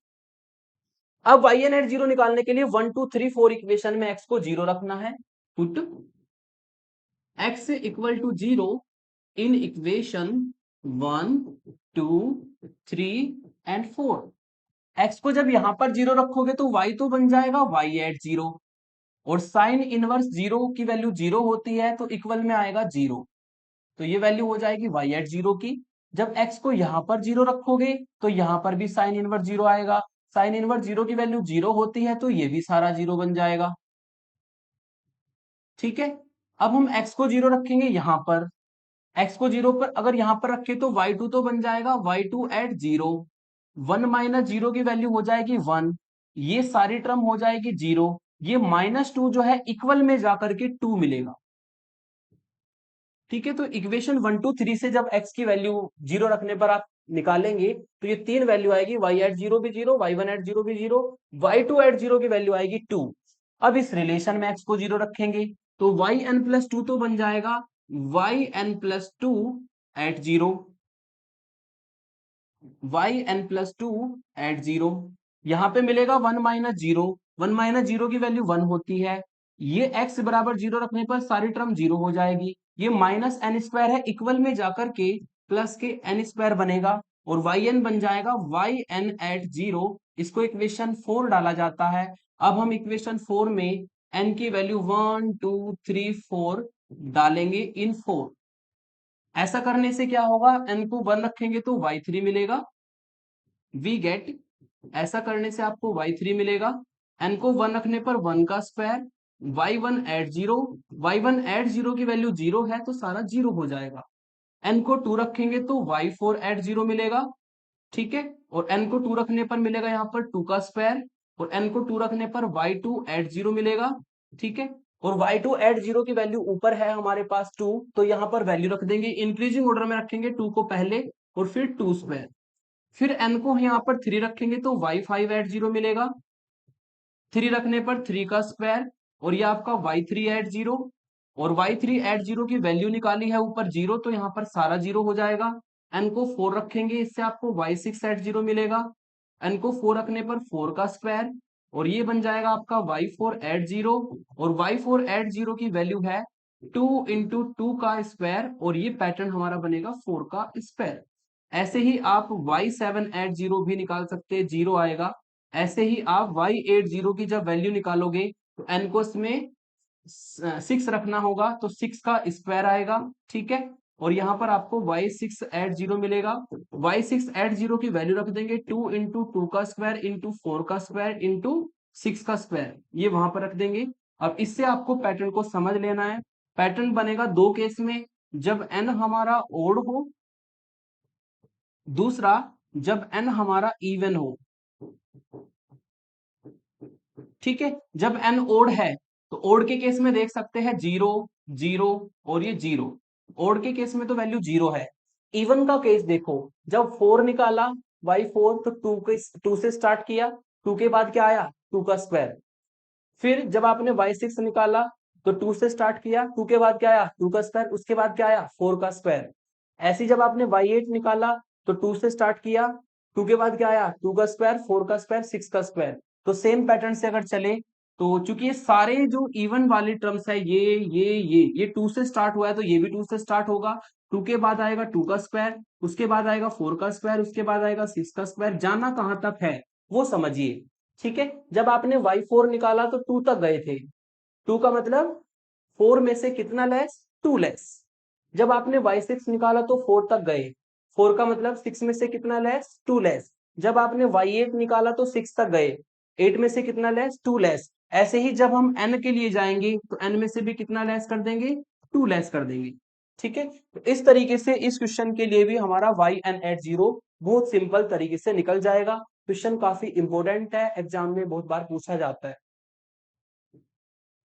अब y एन एट जीरो निकालने के लिए 1 2 3 4 इक्वेशन में x को 0 रखना है। पुट x इक्वल टू 0 इन इक्वेशन 1 2 3 एंड 4। x को जब यहां पर 0 रखोगे तो y तो बन जाएगा y एट 0, और साइन इनवर्स 0 की वैल्यू 0 होती है तो इक्वल में आएगा 0, तो ये वैल्यू हो जाएगी y एट 0 की। जब x को यहां पर 0 रखोगे तो यहां पर भी साइन इनवर्स 0 आएगा, साइन इनवर्स 0 की वैल्यू 0 होती है तो ये भी सारा 0 बन जाएगा। ठीक है, अब हम x को 0 रखेंगे यहां पर, x को 0 पर अगर यहां पर रखे तो y2 तो बन जाएगा y2 एट 0, 1 माइनस 0 की वैल्यू हो जाएगी 1, ये सारी टर्म हो जाएगी 0, ये -2 जो है इक्वल में जाकर के 2 मिलेगा। ठीक है, तो इक्वेशन 1 2 3 से जब x की वैल्यू 0 रखने पर आप निकालेंगे तो ये तीन वैल्यू आएगी, y एट 0 भी 0, y1 एट 0 भी 0, y2 एट 0 की वैल्यू आएगी 2। अब इस रिलेशन में x को 0 रखेंगे तो yn प्लस 2 तो बन जाएगा yn plus 2 at 0, yn plus 2 at 0। यहां पे मिलेगा 1 माइनस 0, 1 माइनस 0 की वैल्यू 1 होती है, ये x बराबर 0 रखने पर सारी टर्म 0 हो जाएगी, ये माइनस एन स्क्वायर है, इक्वल में जाकर के प्लस के एन स्क्वायर बनेगा और yn बन जाएगा yn एट 0, इसको इक्वेशन 4 डाला जाता है। अब हम इक्वेशन 4 में n की वैल्यू 1 2 3 4 डालेंगे इन 4। ऐसा करने से क्या होगा, n को 1 रखेंगे तो y3 मिलेगा, वी गेट, ऐसा करने से आपको y3 मिलेगा, n को 1 रखने पर 1 का square, y1 eight 0, y1 eight 0 की वैल्यू 0 है तो सारा 0 हो जाएगा, n को 2 रखेंगे तो y4 एट 0 मिलेगा। ठीक है, और n को 2 रखने पर मिलेगा यहाँ पर 2 का स्क्वायर, और n को 2 रखने पर y2 एट 0 मिलेगा। ठीक है, और y2 एट 0 की वैल्यू ऊपर है हमारे पास 2, तो यहाँ पर वैल्यू रख देंगे, इंक्रीजिंग ऑर्डर में रखेंगे 2 को पहले और फिर 2 स्क्वायर, फिर n को यहाँ पर 3 रखेंगे तो y5 एट 0 मिलेगा, 3 रखने पर 3 का स्क्वायर, और ये आपका y3 एट 0, और y3 एट 0 की वैल्यू निकाली है ऊपर 0 तो यहाँ पर सारा 0 हो जाएगा। n को 4 रखेंगे, इससे आपको y6 एट 0 मिलेगा, n को 4 रखने पर 4 का स्क्वायर, और ये बन जाएगा आपका y4 एट 0, और y4 एट 0 की वैल्यू है 2 इंटू 2 का स्क्वायर, और ये पैटर्न हमारा बनेगा 4 का स्क्वायर। ऐसे ही आप y7 @ 0 भी निकाल सकते हैं, 0 आएगा। ऐसे ही आप y8 0 की जब वैल्यू निकालोगे तो n को इसमें 6 रखना होगा, तो 6 का स्क्वायर आएगा, ठीक है। और यहाँ पर आपको y6 @ 0 मिलेगा। y6 @ 0 की वैल्यू रख देंगे 2 इंटू 2 का स्क्वायर इंटू 4 का स्क्वायर इंटू 6 का स्क्वायर, ये वहां पर रख देंगे। अब इससे आपको पैटर्न को समझ लेना है। पैटर्न बनेगा दो केस में, जब n हमारा ओड हो, दूसरा जब n हमारा इवन हो, ठीक है। जब n ओड है तो ओड के केस में देख सकते हैं 0 0 और ये 0, ओड के केस में तो वैल्यू 0 है। इवन का केस देखो, जब 4 निकाला y4 तो 2 से स्टार्ट किया, 2 के बाद क्या आया 2 का स्क्वायर। फिर जब आपने y6 निकाला तो 2 से स्टार्ट किया, 2 के बाद क्या आया 2 का स्क्वायर, उसके बाद क्या आया 4 का स्क्वायर। ऐसे ही जब आपने y8 निकाला तो 2 से स्टार्ट किया, 2 के बाद क्या आया 2 का स्क्वायर, 4 का स्क्वायर, 6 का स्क्वायर। तो सेम पैटर्न से अगर चले तो चूंकि ये सारे जो इवन वाली टर्म्स है, ये 2 से स्टार्ट हुआ है तो ये भी 2 से स्टार्ट होगा। 2 के बाद आएगा 2 का स्क्वायर, उसके बाद आएगा 4 का स्क्वायर, उसके बाद आएगा 6 का स्क्वायर। जाना कहां तक है वो समझिए, ठीक है। जब आपने y4 निकाला तो 2 तक गए थे, 2 का मतलब 4 में से कितना लेस 2 लेस। जब आपने y6 निकाला तो 4 तक गए, 4 का मतलब 6 में से कितना लेस 2 लेस। जब आपने y8 निकाला तो 6 तक गए, 8 में से कितना लेस 2 लेस। ऐसे ही जब हम n के लिए जाएंगे तो n में से भी कितना लेस कर देंगे 2 लेस कर देंगे, ठीक है। तो इस तरीके से इस क्वेश्चन के लिए भी हमारा yn @ 0 बहुत सिंपल तरीके से निकल जाएगा। क्वेश्चन काफी इंपॉर्टेंट है, एग्जाम में बहुत बार पूछा जाता है।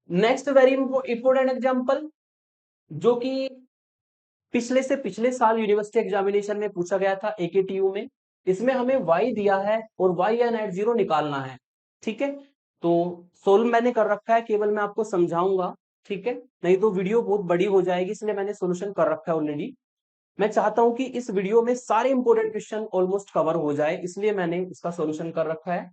नेक्स्ट वेरी इंपॉर्टेंट एग्जांपल, जो कि पिछले से पिछले साल यूनिवर्सिटी एग्जामिनेशन में पूछा गया था AKTU में। इसमें हमें y दिया है और yn @ 0 निकालना है, ठीक है। तो सोल्व मैंने कर रखा है, केवल मैं आपको समझाऊंगा, ठीक है। नहीं तो वीडियो बहुत बड़ी हो जाएगी, इसलिए मैंने सोल्यूशन कर रखा है ऑलरेडी। मैं चाहता हूं कि इस वीडियो में सारे इंपॉर्टेंट क्वेश्चन ऑलमोस्ट कवर हो जाए, इसलिए मैंने इसका सोल्यूशन कर रखा है।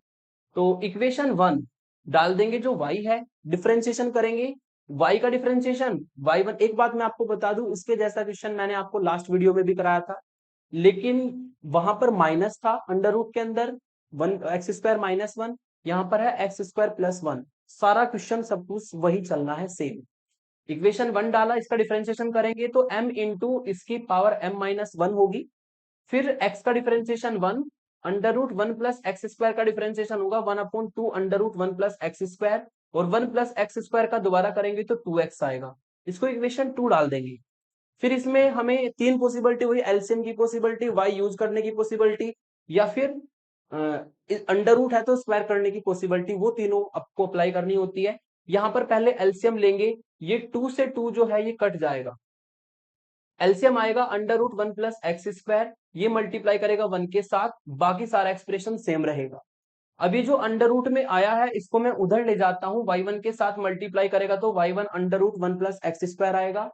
तो इक्वेशन 1 डाल देंगे, जो y है, डिफरेंशिएशन करेंगे। y का डिफरेंशिएशन y1, एक बात मैं आपको बता दूं, इसके जैसा क्वेश्चन मैंने आपको लास्ट वीडियो में भी कराया था, लेकिन वहां पर माइनस था अंडर रूट के अंदर, 1x² - 1, यहाँ पर है x² + 1। सारा क्वेश्चन सब कुछ वही चलना है सेम। इक्वेशन 1 डाला, इसका डिफरेंशिएशन करेंगे तो m इंटू इसकी पावर m-1 होगी। फिर x का डिफरेंशिएशन 1, √1 + x² का डिफरेंशिएशन होगा 1/2 √1 + x², और 1 + x² का दोबारा करेंगे तो 2x आएगा। इसको इक्वेशन 2 डाल देंगे। फिर इसमें हमें तीन पॉसिबिलिटी हुई, एलसीएम की पॉसिबिलिटी, y यूज करने की पॉसिबिलिटी, या फिर अंडर रूट है तो स्क्वायर करने की पॉसिबिलिटी, वो तीनों आपको अप्लाई करनी होती है। यहाँ पर पहले एलसीएम लेंगे, ये 2 से 2 जो है ये कट जाएगा, एलसीएम आएगा √1 + x², ये मल्टीप्लाई करेगा 1 के साथ, बाकी सारा एक्सप्रेशन सेम रहेगा। अभी जो अंडर रूट में आया है इसको मैं उधर ले जाता हूं, y1 के साथ मल्टीप्लाई करेगा तो y1 √1 + x² आएगा।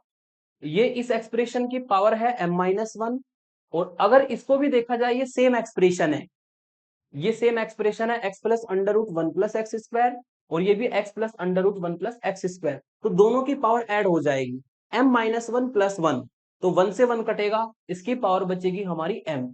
ये इस एक्सप्रेशन की पावर है m-1, और अगर इसको भी देखा जाए ये सेम एक्सप्रेशन है, ये सेम एक्सप्रेशन है x + √1 + x², और ये भी x + √1 + x², तो दोनों की पावर ऐड हो जाएगी m-1 + 1, तो 1 से 1 कटेगा, इसकी पावर बचेगी हमारी m।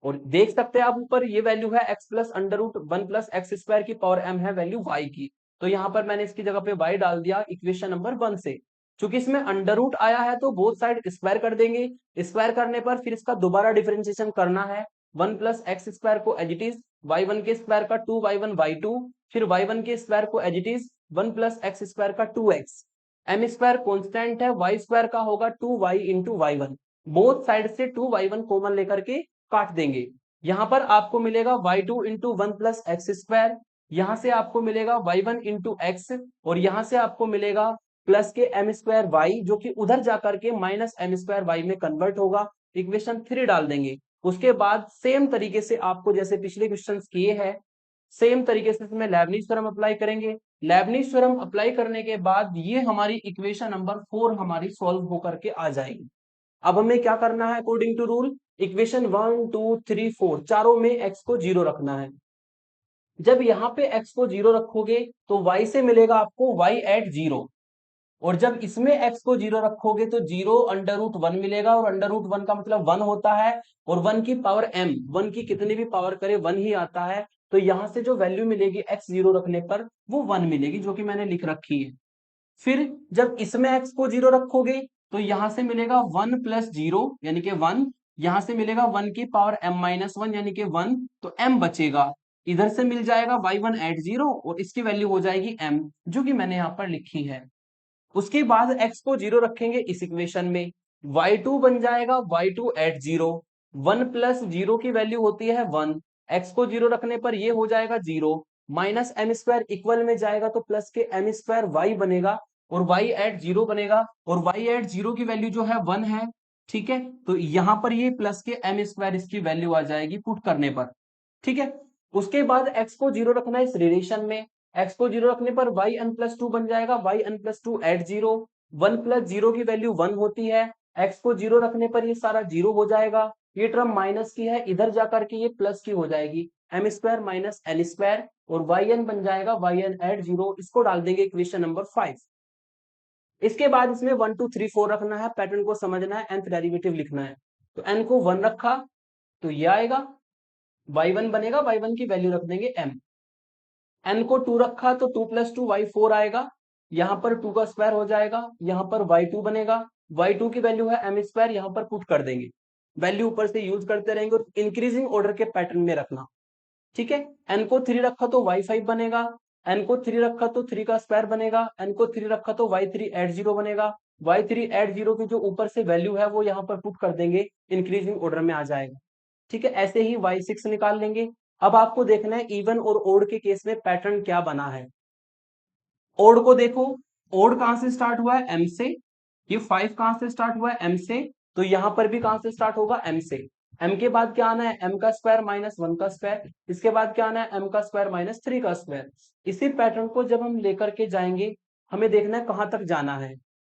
और देख सकते हैं आप ऊपर ये वैल्यू है x + √1 + x² की पावर m है वैल्यू y की, तो यहां पर मैंने इसकी जगह पे y डाल दिया इक्वेशन नंबर 1 से। चूंकि इसमें अंडर रूट आया है तो बोथ साइड स्क्वायर कर देंगे, स्क्वायर करने पर फिर इसका दोबारा डिफरेंशिएशन करना है, 1 + x² को एज इट इज, y1 के स्क्वायर का 2y1 y2, फिर y1 के स्क्वायर को एज इट इज 1 + x² का 2x, m² कांस्टेंट है, y² का होगा 2y × y1, बोथ साइड से 2y1 कॉमन लेकर के काट देंगे। यहां पर आपको मिलेगा y2 × 1 + x², यहां से आपको मिलेगा y1 × x, और यहां से आपको मिलेगा प्लस के m²y, जो कि उधर जाकर के -m²y में कन्वर्ट होगा। इक्वेशन 3 डाल देंगे। उसके बाद सेम तरीके से आपको जैसे पिछले क्वेश्चंस किए हैं, सेम तरीके से इसमें लेबनिज थ्योरम अप्लाई करेंगे। लेबनिज थ्योरम अप्लाई करने के बाद ये हमारी इक्वेशन नंबर 4 हमारी सॉल्व होकर के आ जाएगी। अब हमें क्या करना है अकॉर्डिंग टू रूल, इक्वेशन 1 2 3 4 चारों में x को 0 रखना है। जब यहाँ पे x को 0 रखोगे तो y से मिलेगा आपको y @ 0, और जब इसमें x को 0 रखोगे तो 0√1 मिलेगा, और √1 का मतलब 1 होता है, और 1 की पावर m, 1 की कितनी भी पावर करे 1 ही आता है। तो यहां से जो वैल्यू मिलेगी x 0 रखने पर वो 1 मिलेगी, जो कि मैंने लिख रखी है। फिर जब इसमें x को 0 रखोगे तो यहां से मिलेगा 1 प्लस 0 यानी कि 1, यहां से मिलेगा 1 की पावर m-1 यानी कि 1, तो m बचेगा। इधर से मिल जाएगा y1 एट 0 और इसकी वैल्यू हो जाएगी m, जो कि मैंने यहाँ पर लिखी है। उसके बाद x को 0 रखेंगे इस इक्वेशन में, y2 बन जाएगा y2 एट 0, 1 प्लस 0 की वैल्यू होती है 1, x को 0 रखने पर ये हो जाएगा 0, माइनस एम स्क्वायर इक्वल में जाएगा तो प्लस के एम स्क्वायर y बनेगा, और y एट 0 बनेगा, और y एट 0 की वैल्यू जो है 1 है। ठीक है, तो यहां पर ये प्लस के एम स्क्वायर इसकी वैल्यू आ जाएगी पुट करने पर। ठीक है, उसके बाद x को 0 रखना है इस रिलेशन में, x को 0 रखने पर yn+2 बन जाएगा, yn+2 एट 0, 1 प्लस 0 की वैल्यू 1 होती है, x को 0 रखने पर ये सारा 0 हो जाएगा, ये टर्म माइनस की है, इधर जाकर के ये प्लस की हो जाएगी, m square minus n square, और yn बन जाएगा yn एट 0, इसको डाल देंगे इक्वेशन नंबर 5। इसके बाद इसमें 1 2 3 4 रखना है, पैटर्न को समझना है, nth डेरिवेटिव लिखना है। तो n को 1 रखा तो ये आएगा, y1 बनेगा, y1 की वैल्यू रख देंगे m, n को 2 रखा तो 2 प्लस 2 y4 आएगा, यहां पर 2 का स्क्वायर हो जाएगा, यहां पर y2 बनेगा, y2 की वैल्यू है m स्क्वायर, यहां पर पुट कर देंगे, वैल्यू ऊपर से यूज करते रहेंगे और इंक्रीजिंग ऑर्डर के पैटर्न में रखना। ठीक है, n को 3 रखा तो y5 बनेगा, n को 3 रखा तो 3 का स्क्वायर बनेगा, n को 3 रखा तो y3 एट 0 बनेगा, y3 एट 0 की जो ऊपर से वैल्यू है वो यहाँ पर पुट कर देंगे, इंक्रीजिंग ऑर्डर में आ जाएगा। ठीक है, ऐसे ही y6 निकाल लेंगे। अब आपको देखना है इवन और ओड के केस में पैटर्न क्या बना है। ओड को देखो, ओड कहां से स्टार्ट हुआ है m से, ये 5 कहां से स्टार्ट हुआ है m से, तो यहां पर भी कहां से स्टार्ट होगा m से, m के बाद क्या आना है m का स्क्वायर माइनस 1 का स्क्वायर, इसके बाद क्या आना है m का स्क्वायर माइनस 3 का स्क्वायर। इसी पैटर्न को जब हम लेकर के जाएंगे, हमें देखना है कहां तक जाना है।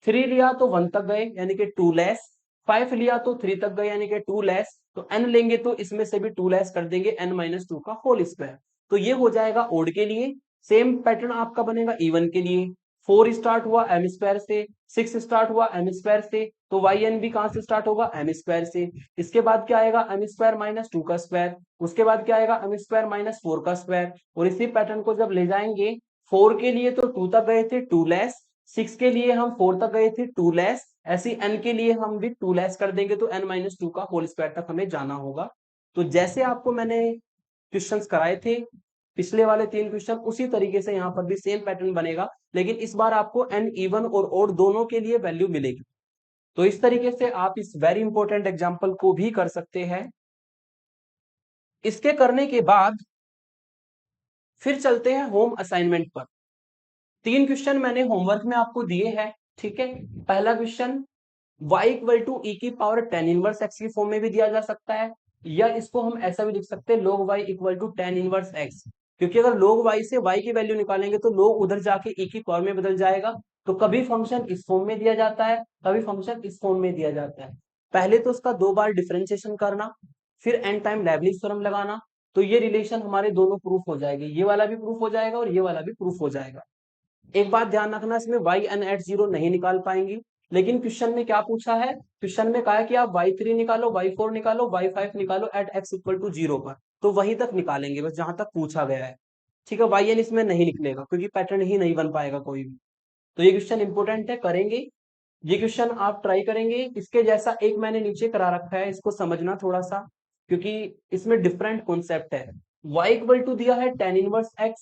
3 लिया तो 1 तक गए यानी कि 2 लेस, 5 लिया तो 3 तक गए यानी कि 2 लेस, तो n लेंगे तो इसमें से भी 2 लेस कर देंगे, n-2 का होल स्क्वायर। तो ये हो जाएगा ओड के लिए। सेम पैटर्न आपका बनेगा इवन के लिए, 4 स्टार्ट हुआ एम स्क्वायर से, 6 स्टार्ट हुआ एम स्क्वायर से, तो वाई एन भी कहां से स्टार्ट होगा एम स्क्वायर से, इसके बाद क्या आएगा एम स्क्वायर माइनस 2 का स्क्वायर, उसके बाद क्या आएगा एम स्क्वायर माइनस 4 का स्क्वायर, और इसी पैटर्न को जब ले जाएंगे, 4 के लिए तो 2 तक गए थे 2 लेस, 6 के लिए हम 4 तक गए थे 2 लेस, ऐसी n के लिए हम भी 2 लेस कर देंगे, तो n-2 का होल स्क्वायर तक हमें जाना होगा। तो जैसे आपको मैंने क्वेश्चंस कराए थे पिछले वाले 3 क्वेश्चन, उसी तरीके से यहाँ पर भी सेम पैटर्न बनेगा, लेकिन इस बार आपको n इवन और ओड दोनों के लिए वैल्यू मिलेगी। तो इस तरीके से आप इस वेरी इंपॉर्टेंट एग्जांपल को भी कर सकते हैं। इसके करने के बाद फिर चलते हैं होम असाइनमेंट पर। 3 क्वेश्चन मैंने होमवर्क में आपको दिए हैं। ठीक है, पहला क्वेश्चन y इक्वल टू ई की पावर टेन इनवर्स एक्स की फॉर्म में भी दिया जा सकता है, या इसको हम ऐसा भी लिख सकते हैं log y equal to ten inverse x, क्योंकि अगर log y से y की वैल्यू निकालेंगे तो log उधर जाके e की पावर में बदल जाएगा। तो कभी फंक्शन इस फॉर्म में दिया जाता है, कभी फंक्शन इस फॉर्म में दिया जाता है। पहले तो उसका 2 बार डिफरेंशिएशन करना, फिर एन टाइम लेबनिज थ्योरम लगाना, तो ये रिलेशन हमारे दोनों प्रूफ हो जाएंगे, ये वाला भी प्रूफ हो जाएगा और ये वाला भी प्रूफ हो जाएगा। एक बात ध्यान रखना, इसमें वाई एन एट जीरो नहीं निकाल पाएंगे, लेकिन क्वेश्चन में क्या पूछा है, क्वेश्चन में कहा है कि आप y3 निकालो, y4 निकालो, y5 निकालो एट x इक्वल टू 0 पर, तो वहीं तक निकालेंगे बस जहां तक पूछा गया है। ठीक है, वाई एन इसमें नहीं निकलेगा क्योंकि पैटर्न ही नहीं बन पाएगा कोई भी। तो ये क्वेश्चन इंपोर्टेंट है, करेंगे ये क्वेश्चन आप ट्राई करेंगे। इसके जैसा एक मैंने नीचे करा रखा है, इसको समझना थोड़ा सा, क्योंकि इसमें डिफरेंट कॉन्सेप्ट है। y इक्वल टू दिया है tan इनवर्स x,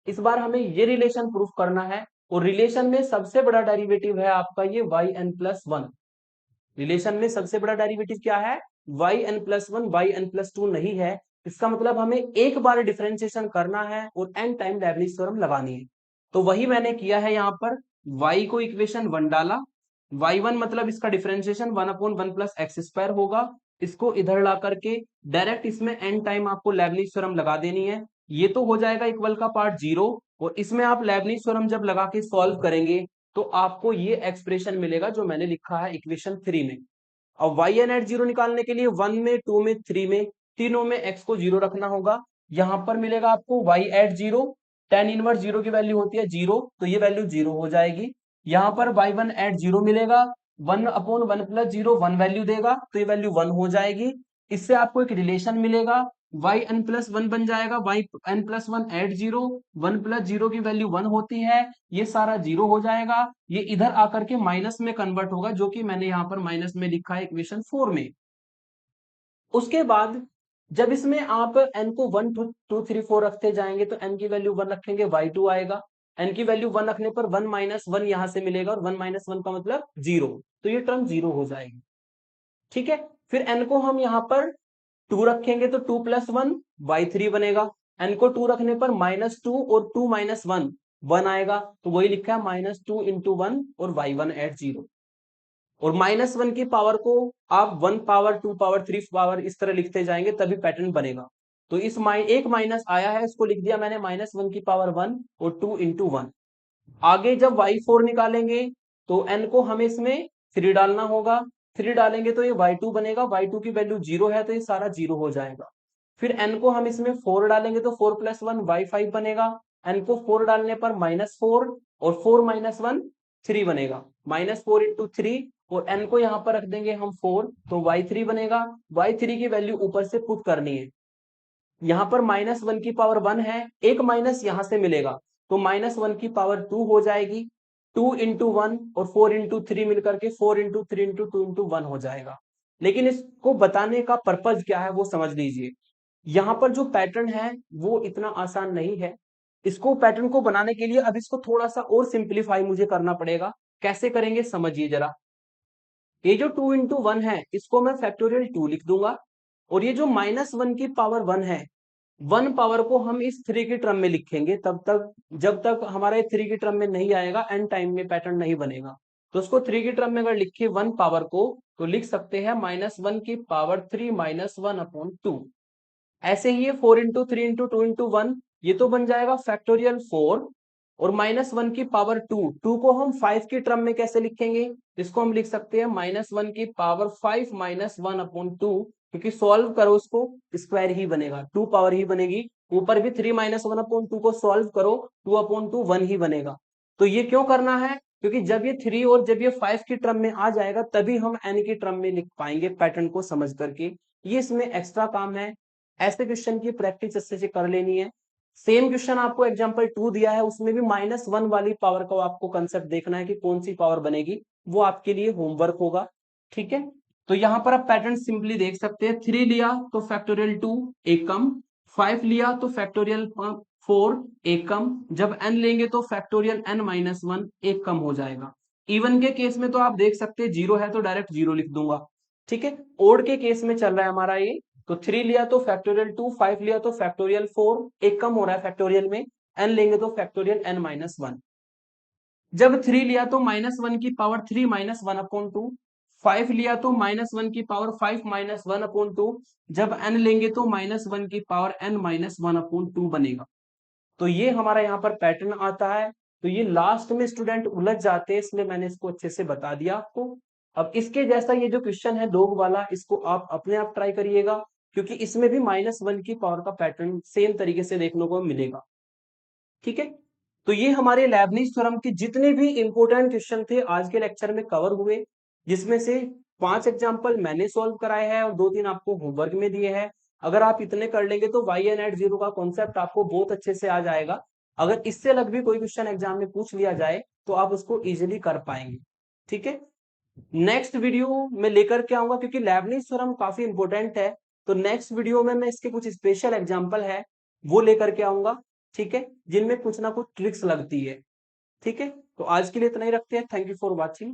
इस बार हमें ये रिलेशन प्रूफ करना है, और रिलेशन में सबसे बड़ा डेरिवेटिव है आपका ये yn+1। रिलेशन में सबसे बड़ा डेरिवेटिव क्या है, yn+1, yn+2 नहीं है। इसका मतलब हमें एक बार डिफरेंशिएशन करना है और n टाइम लेबनिज थ्योरम लगानी है। तो वही मैंने किया है, यहाँ पर y को इक्वेशन 1 डाला, y1 मतलब इसका डिफरेंशिएशन 1/1 प्लस एक्स स्क्वायर होगा, इसको इधर ला करके डायरेक्ट इसमें n टाइम आपको लेबनिज थ्योरम लगा देनी है, ये तो हो जाएगा इक्वल का पार्ट 0, और इसमें आप लेबनिज थ्योरम जब लगा के सॉल्व करेंगे तो आपको ये एक्सप्रेशन मिलेगा जो मैंने लिखा है इक्वेशन 3 में। अब वाई एन एट 0 निकालने के लिए 1 में 2 में 3 में तीनों में x को 0 रखना होगा। यहां पर मिलेगा आपको y एट 0, tan इनवर्स 0 की वैल्यू होती है 0, तो ये वैल्यू 0 हो जाएगी। यहाँ पर y1 एट 0 मिलेगा, 1/1 + 0 1 वैल्यू देगा, तो ये वैल्यू 1 हो जाएगी। इससे आपको एक रिलेशन मिलेगा, yn+1 बन जाएगा, yn+1 एट 0, 1 + 0 की वैल्यू 1 होती है, ये सारा 0 हो जाएगा, ये इधर आकर के माइनस में कन्वर्ट होगा, जो कि मैंने यहाँ पर माइनस में लिखा है इक्वेशन 4 में। उसके बाद जब इसमें आप n को 1 2 2 3 4 रखते जाएंगे तो n की वैल्यू 1 रखेंगे, y2 आएगा, n की वैल्यू 1 रखने पर 1 - 1 यहां से मिलेगा, और 1 - 1 का मतलब 0, तो ये टर्म 0 हो जाएगी। ठीक है, फिर n को हम यहाँ पर 2 रखेंगे तो 2 + 1 y3 बनेगा, n को 2 रखने पर -2 और 2 - 1 1 आएगा, तो वही लिखा है -2 × 1 और y1 एट 0। और -1 की पावर को आप 1 पावर 2 पावर 3 पावर इस तरह लिखते जाएंगे, तभी पैटर्न बनेगा। तो इस एक माइनस आया है, इसको लिख दिया मैंने -1 की पावर 1 और 2 × 1। आगे जब y4 निकालेंगे तो n को हमें इसमें 3 डालना होगा, 3 डालेंगे तो ये y2 बनेगा, y2 की वैल्यू 0 है तो ये सारा 0 हो जाएगा। फिर n को हम इसमें 4 डालेंगे तो 4 + 1 y5 बनेगा, n को 4 डालने पर -4 और 4 - 1 3 बनेगा, -4 × 3, और n को यहाँ पर रख देंगे हम 4, तो y3 बनेगा। y3 की वैल्यू ऊपर से पुट करनी है, यहाँ पर -1 की पावर 1 है, एक माइनस यहां से मिलेगा, तो -1 की पावर 2 हो जाएगी, 2 × 1 और 4 × 3 मिलकर के 4 × 3 × 2 × 1 हो जाएगा। लेकिन इसको बताने का पर्पज क्या है वो समझ लीजिए। यहाँ पर जो पैटर्न है वो इतना आसान नहीं है, इसको पैटर्न को बनाने के लिए अब इसको थोड़ा सा और सिंप्लीफाई मुझे करना पड़ेगा। कैसे करेंगे समझिए जरा। ये जो 2 × 1 है इसको मैं फैक्टोरियल 2 लिख दूंगा, और ये जो -1 की पावर 1 है, 1 पावर को हम इस 3 की टर्म में लिखेंगे, तब तक जब तक हमारा 3 की टर्म में नहीं आएगा एन टाइम में पैटर्न नहीं बनेगा। तो उसको 3 की टर्म में अगर लिखे 1 पावर को, तो लिख सकते हैं -1 की पावर 3 -1/2। ऐसे ही ये 4 × 3 × 2 × 1, ये तो बन जाएगा फैक्टोरियल 4, और -1 की पावर 2, 2 को हम 5 की टर्म में कैसे लिखेंगे, इसको हम लिख सकते हैं -1 की पावर 5 -1/2, क्योंकि सॉल्व करो उसको स्क्वायर ही बनेगा, 2 पावर ही बनेगी, ऊपर भी 3 - 1/2 को सॉल्व करो 2/2 1 ही बनेगा। तो ये क्यों करना है, क्योंकि जब ये 3 और जब ये 5 की टर्म में आ जाएगा तभी हम n की टर्म में लिख पाएंगे पैटर्न को समझ करके। ये इसमें एक्स्ट्रा काम है, ऐसे क्वेश्चन की प्रैक्टिस अच्छे से कर लेनी है। सेम क्वेश्चन आपको एग्जांपल 2 दिया है, उसमें भी -1 वाली पावर का आपको कंसेप्ट देखना है कि कौन सी पावर बनेगी, वो आपके लिए होमवर्क होगा। ठीक है, तो यहाँ पर आप पैटर्न सिंपली देख सकते हैं, 3 लिया तो फैक्टोरियल 2 एक कम, 5 लिया तो फैक्टोरियल 4 एक कम, जब n लेंगे तो फैक्टोरियल n-1 एक कम हो जाएगा। इवन के केस में तो आप देख सकते हैं 0 है तो डायरेक्ट 0 लिख दूंगा। ठीक है, ओड के केस में चल रहा है हमारा ये, तो 3 लिया तो फैक्टोरियल 2, 5 लिया तो फैक्टोरियल 4, एक कम हो रहा है फैक्टोरियल में, n लेंगे तो फैक्टोरियल n-1। जब 3 लिया तो -1 की पावर 3 -1/2, 5 लिया तो -1 की पावर 5 -1/2, जब n लेंगे तो -1 की पावर n-1/2 बनेगा। तो ये हमारा यहाँ पर पैटर्न आता है। तो ये लास्ट में स्टूडेंट उलझ जाते हैं, इसलिए मैंने इसको अच्छे से बता दिया आपको। अब इसके जैसा ये जो क्वेश्चन है लोग वाला, इसको आप अपने आप ट्राई करिएगा, क्योंकि इसमें भी -1 की पावर का पैटर्न सेम तरीके से देखने को मिलेगा। ठीक है, तो ये हमारे लेबनिज थ्योरम के जितने भी इंपॉर्टेंट क्वेश्चन थे आज के लेक्चर में कवर हुए, जिसमें से 5 एग्जांपल मैंने सॉल्व कराए हैं और 2-3 आपको होमवर्क में दिए हैं। अगर आप इतने कर लेंगे तो yn एट 0 का कॉन्सेप्ट आपको बहुत अच्छे से आ जाएगा। अगर इससे अलग भी कोई क्वेश्चन एग्जाम में पूछ लिया जाए तो आप उसको इजिली कर पाएंगे। ठीक है, नेक्स्ट वीडियो में लेकर के आऊंगा, क्योंकि लेबनिज थ्योरम काफी इंपॉर्टेंट है, तो नेक्स्ट वीडियो में मैं इसके कुछ स्पेशल एग्जांपल है वो लेकर के आऊंगा। ठीक है, जिनमें कुछ ना कुछ ट्रिक्स लगती है। ठीक है, तो आज के लिए इतना ही रखते हैं। Thank you for watching.